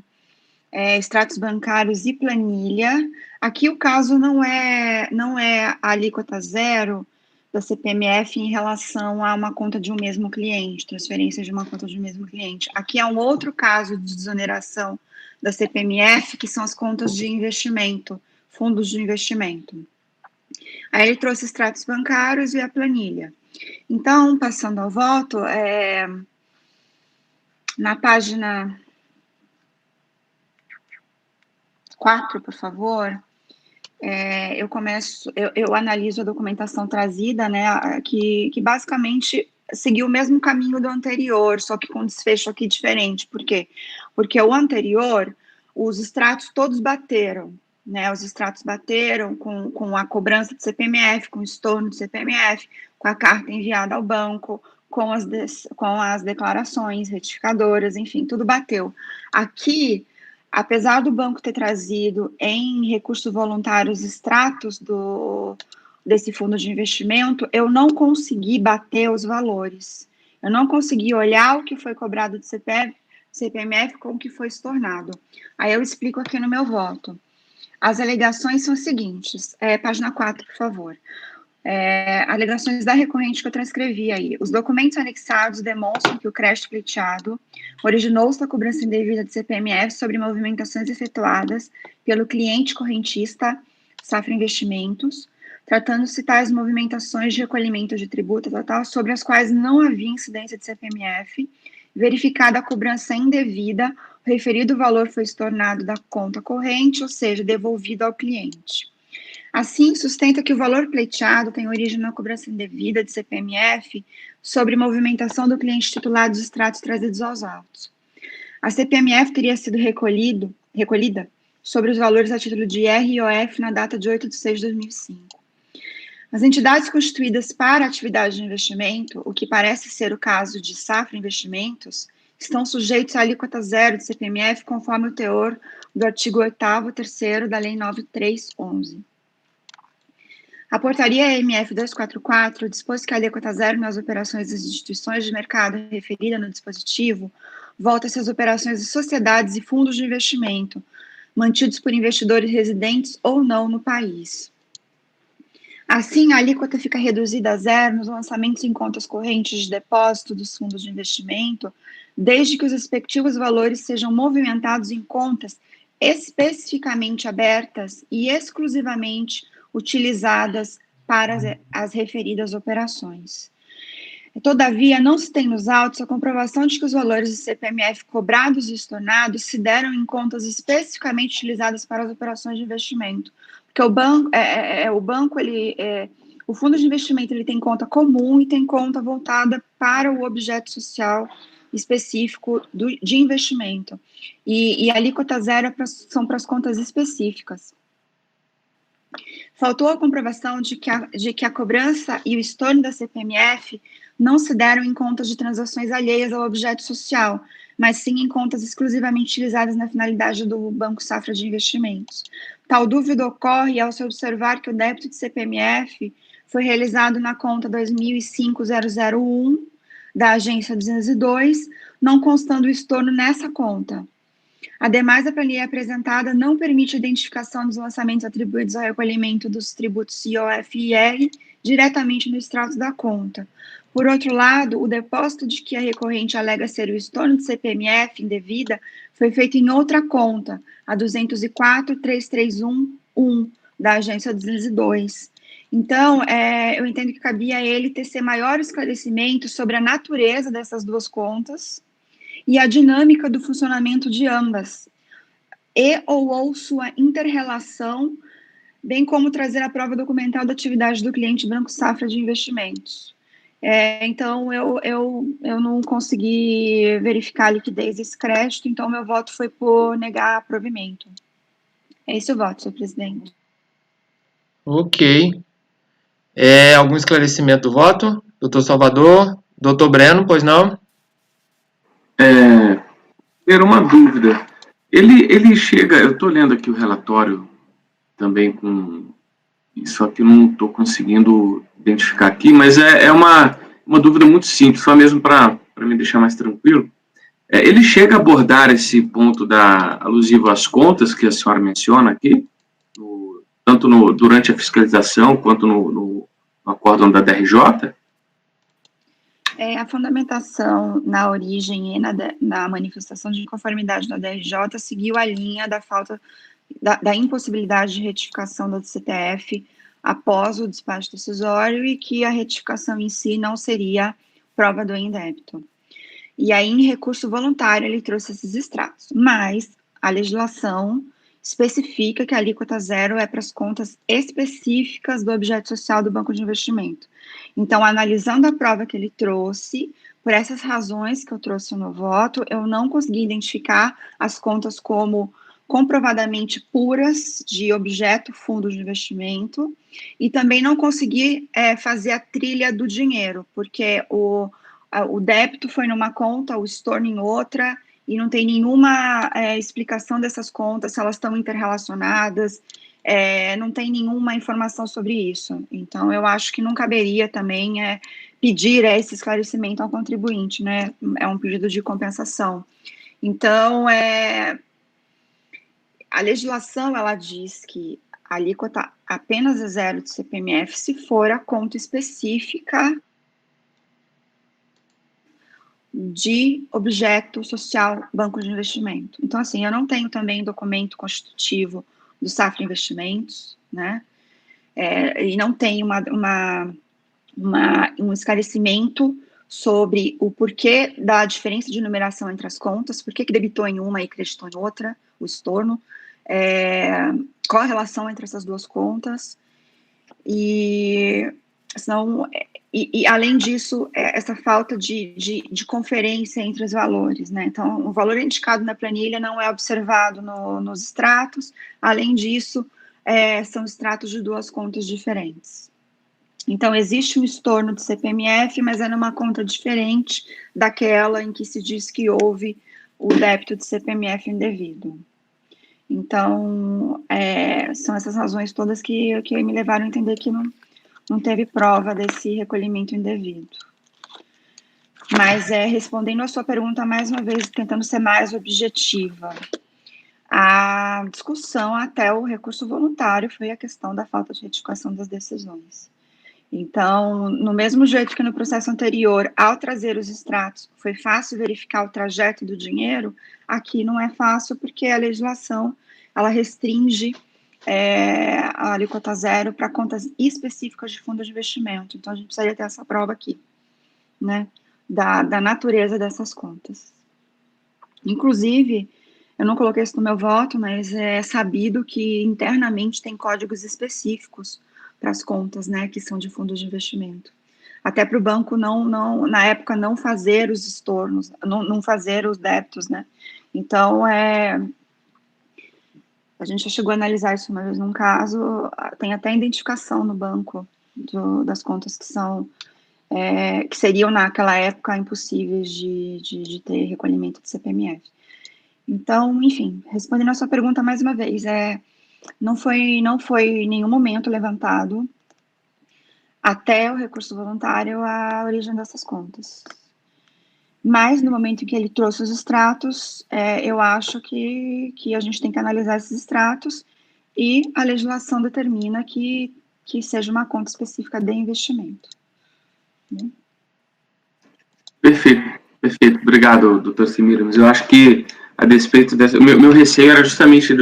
extratos bancários e planilha. Aqui o caso não é a alíquota zero da CPMF em relação a uma conta de um mesmo cliente, transferência de uma conta de um mesmo cliente. Aqui é um outro caso de desoneração da CPMF, que são as contas de investimento, fundos de investimento. Aí ele trouxe extratos bancários e a planilha. Então, passando ao voto, na página 4, por favor, eu analiso a documentação trazida, né, que basicamente seguiu o mesmo caminho do anterior, só que com desfecho aqui diferente. Por quê? Porque o anterior, os extratos todos bateram, né, os extratos bateram com a cobrança de CPMF, com o estorno de CPMF, com a carta enviada ao banco, com as declarações retificadoras, enfim, tudo bateu. Aqui, apesar do banco ter trazido em recurso voluntário os extratos desse fundo de investimento, eu não consegui bater os valores. Eu não consegui olhar o que foi cobrado de CPMF com o que foi estornado. Aí eu explico aqui no meu voto. As alegações são as seguintes. Página 4, por favor. Alegações da recorrente que eu transcrevi aí. Os documentos anexados demonstram que o crédito pleiteado originou-se da cobrança indevida de CPMF sobre movimentações efetuadas pelo cliente correntista Safra Investimentos, tratando-se tais movimentações de recolhimento de tributo total sobre as quais não havia incidência de CPMF, verificada a cobrança indevida, o referido valor foi estornado da conta corrente, ou seja, devolvido ao cliente. Assim, sustenta que o valor pleiteado tem origem na cobrança indevida de CPMF sobre movimentação do cliente titular dos extratos trazidos aos autos. A CPMF teria sido recolhida sobre os valores a título de RIOF na data de 8/6/2005. As entidades constituídas para atividade de investimento, o que parece ser o caso de Safra Investimentos, estão sujeitos à alíquota zero de CPMF conforme o teor do artigo 8º, 3º da Lei 9.311. A portaria EMF 244 dispôs que a alíquota zero nas operações das instituições de mercado referida no dispositivo volta-se às operações de sociedades e fundos de investimento, mantidos por investidores residentes ou não no país. Assim, a alíquota fica reduzida a zero nos lançamentos em contas correntes de depósito dos fundos de investimento, desde que os respectivos valores sejam movimentados em contas especificamente abertas e exclusivamente utilizadas para as referidas operações. Todavia, não se tem nos autos a comprovação de que os valores de CPMF cobrados e estornados se deram em contas especificamente utilizadas para as operações de investimento. Porque o fundo de investimento ele tem conta comum e tem conta voltada para o objeto social específico de investimento. E a alíquota zero são para as contas específicas. Faltou a comprovação de que a cobrança e o estorno da CPMF não se deram em contas de transações alheias ao objeto social, mas sim em contas exclusivamente utilizadas na finalidade do Banco Safra de Investimentos. Tal dúvida ocorre ao se observar que o débito de CPMF foi realizado na conta 2005-001 da agência 202, não constando o estorno nessa conta. Ademais, a planilha apresentada não permite a identificação dos lançamentos atribuídos ao recolhimento dos tributos IOF e IR diretamente no extrato da conta. Por outro lado, o depósito de que a recorrente alega ser o estorno de CPMF indevida foi feito em outra conta, a 204.331.1, da agência 202. Então, eu entendo que cabia a ele tecer maior esclarecimento sobre a natureza dessas duas contas e a dinâmica do funcionamento de ambas, ou sua inter-relação, bem como trazer a prova documental da atividade do cliente Banco Safra de Investimentos. Então, eu não consegui verificar a liquidez desse crédito, então meu voto foi por negar provimento. É esse o voto, senhor presidente. Ok. Algum esclarecimento do voto? Doutor Salvador? Doutor Breno, pois não? Era uma dúvida. Ele chega, eu estou lendo aqui o relatório também só que não estou conseguindo identificar aqui, mas é uma dúvida muito simples, só mesmo para me deixar mais tranquilo. Ele chega a abordar esse ponto alusivo às contas que a senhora menciona aqui, tanto durante a fiscalização quanto no acórdão da DRJ? A fundamentação na origem e na manifestação de inconformidade da DRJ seguiu a linha da falta da impossibilidade de retificação da DCTF após o despacho decisório e que a retificação em si não seria prova do indébito. E aí, em recurso voluntário, ele trouxe esses extratos, mas a legislação especifica que a alíquota zero é para as contas específicas do objeto social do banco de investimento. Então, analisando a prova que ele trouxe, por essas razões que eu trouxe no voto, eu não consegui identificar as contas como comprovadamente puras de objeto fundo de investimento e também não consegui fazer a trilha do dinheiro, porque o débito foi numa conta, o estorno em outra, e não tem nenhuma explicação dessas contas, se elas estão interrelacionadas, não tem nenhuma informação sobre isso. Então, eu acho que não caberia também pedir esse esclarecimento ao contribuinte, né? É um pedido de compensação. Então, a legislação, ela diz que a alíquota apenas é zero de CPMF se for a conta específica de objeto social banco de investimento. Então, assim, eu não tenho também documento constitutivo do Safra Investimentos, né? E não tenho um esclarecimento sobre o porquê da diferença de numeração entre as contas, por que debitou em uma e creditou em outra, o estorno, qual a relação entre essas duas contas, e além disso, essa falta de conferência entre os valores, né? Então, o valor indicado na planilha não é observado nos extratos, além disso, são extratos de duas contas diferentes. Então, existe um estorno de CPMF, mas é numa conta diferente daquela em que se diz que houve o débito de CPMF indevido. Então, são essas razões todas que me levaram a entender que não teve prova desse recolhimento indevido. Mas, respondendo a sua pergunta, mais uma vez, tentando ser mais objetiva, a discussão até o recurso voluntário foi a questão da falta de retificação das decisões. Então, no mesmo jeito que no processo anterior, ao trazer os extratos, foi fácil verificar o trajeto do dinheiro, aqui não é fácil porque a legislação, ela restringe a alíquota zero para contas específicas de fundo de investimento. Então, a gente precisaria ter essa prova aqui, né, da natureza dessas contas. Inclusive, eu não coloquei isso no meu voto, mas é sabido que internamente tem códigos específicos para as contas, né, que são de fundos de investimento. Até para o banco na época, não fazer os estornos, não fazer os débitos, né. Então, a gente já chegou a analisar isso uma vez num caso, tem até identificação no banco das contas que seriam naquela época impossíveis de ter recolhimento de CPMF. Então, enfim, respondendo a sua pergunta mais uma vez, não foi em nenhum momento levantado até o recurso voluntário a origem dessas contas. Mas, no momento em que ele trouxe os extratos, eu acho que a gente tem que analisar esses extratos e a legislação determina que seja uma conta específica de investimento. Né? Perfeito. Obrigado, doutor Semira. Mas eu acho que, a despeito dessa... Meu receio era justamente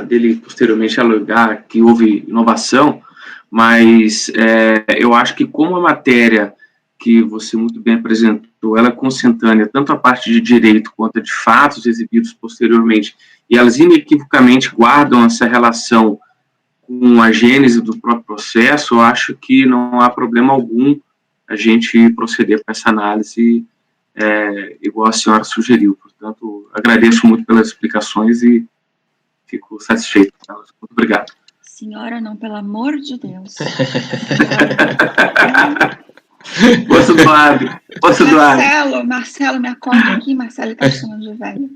dele posteriormente alegar que houve inovação, mas eu acho que como a matéria que você muito bem apresentou, ela é consentânea, tanto a parte de direito quanto a de fatos exibidos posteriormente, e elas inequivocamente guardam essa relação com a gênese do próprio processo, eu acho que não há problema algum a gente proceder com essa análise igual a senhora sugeriu. Portanto, agradeço muito pelas explicações e fico satisfeito. Muito obrigado. Senhora, não, pelo amor de Deus. Posso doar. Marcelo, me acorda aqui. Marcelo está chamando de velho.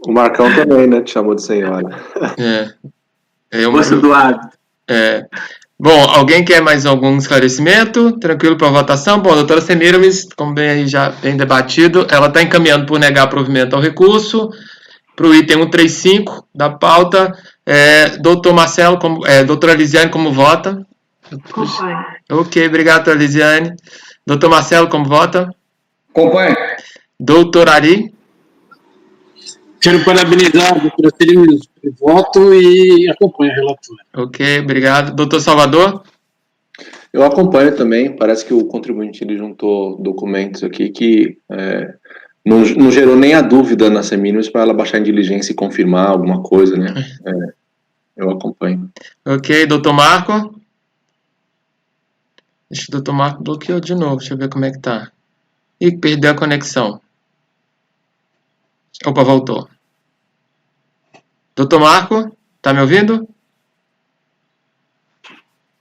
O Marcão também, né? Te chamou de senhora. Posso doar. Bom, alguém quer mais algum esclarecimento? Tranquilo para a votação? Bom, a doutora Semira, como bem já bem debatido, ela está encaminhando por negar provimento ao recurso. Para o item 135 da pauta, doutor Marcelo, doutora Lisiane, como vota? Acompanho. Ok, obrigado, doutora Lisiane. Doutor Marcelo, como vota? Acompanho. Doutor Ari? Quero parabenizar a doutora Semira pelo voto e acompanho a relatora. Ok, obrigado. Doutor Salvador? Eu acompanho também. Parece que o contribuinte ele juntou documentos aqui que não gerou nem a dúvida na Semínios para ela baixar em diligência e confirmar alguma coisa, né? Eu acompanho. Ok, doutor Marco? Deixa o doutor Marco bloqueou de novo. Deixa eu ver como é que tá. Ih, perdeu a conexão. Opa, voltou. Doutor Marco, tá me ouvindo?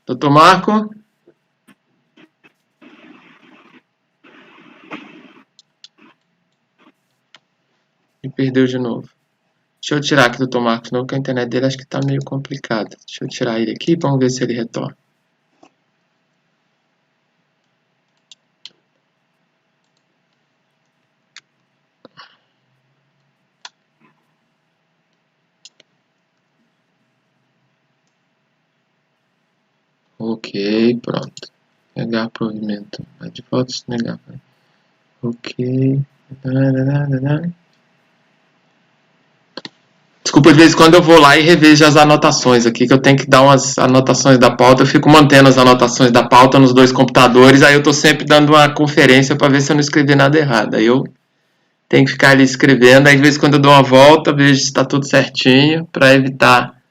Doutor Marco? E perdeu de novo. Deixa eu tirar aqui do doutor Marco de novo, porque a internet dele acho que tá meio complicada. Deixa eu tirar ele aqui, vamos ver se ele retorna. Ok, pronto. Negar provimento. De votos, negar. Ok. Desculpa, de vez em quando eu vou lá e revejo as anotações aqui, que eu tenho que dar umas anotações da pauta. Eu fico mantendo as anotações da pauta nos dois computadores, aí eu tô sempre dando uma conferência para ver se eu não escrevi nada errado. Aí eu tenho que ficar ali escrevendo, aí de vez em quando eu dou uma volta, vejo se está tudo certinho, para evitar,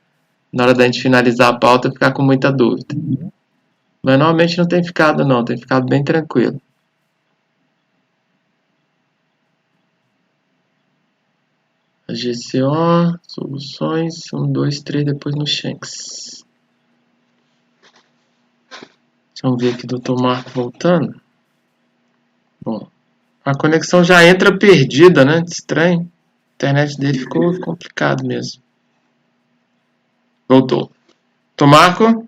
na hora da gente finalizar a pauta, ficar com muita dúvida. Mas normalmente não tem ficado não, tem ficado bem tranquilo. A GCO, soluções, 1, 2, 3, depois no Shanks. Vamos ver aqui, doutor Marco voltando. Bom, a conexão já entra perdida, né? Estranho. A internet dele ficou complicado mesmo. Voltou. Doutor Marco?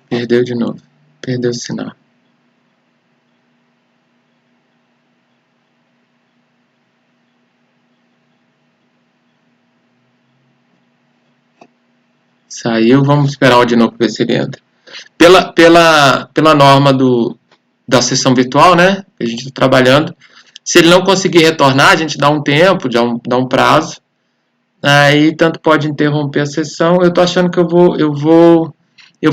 Perdeu de novo. Perdeu o sinal. Saiu, vamos esperar o de novo para ver se ele entra. Pela norma da sessão virtual, né? Que a gente está trabalhando. Se ele não conseguir retornar, a gente dá um tempo, dá um prazo. Aí tanto pode interromper a sessão. Eu estou achando que eu vou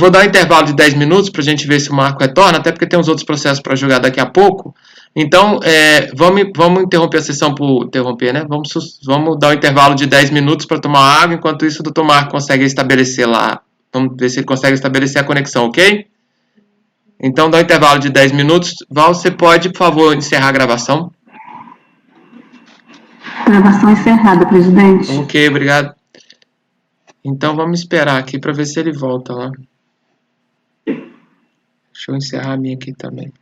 dar um intervalo de 10 minutos para a gente ver se o Marco retorna, até porque tem uns outros processos para jogar daqui a pouco. Então, vamos interromper a sessão por interromper, né? Vamos dar um intervalo de 10 minutos para tomar água, enquanto isso o doutor Marco consegue estabelecer lá. Vamos ver se ele consegue estabelecer a conexão, ok? Então, dá um intervalo de 10 minutos. Val, você pode, por favor, encerrar a gravação? Gravação encerrada, presidente. Ok, obrigado. Então, vamos esperar aqui para ver se ele volta lá. Deixa eu encerrar a minha aqui também.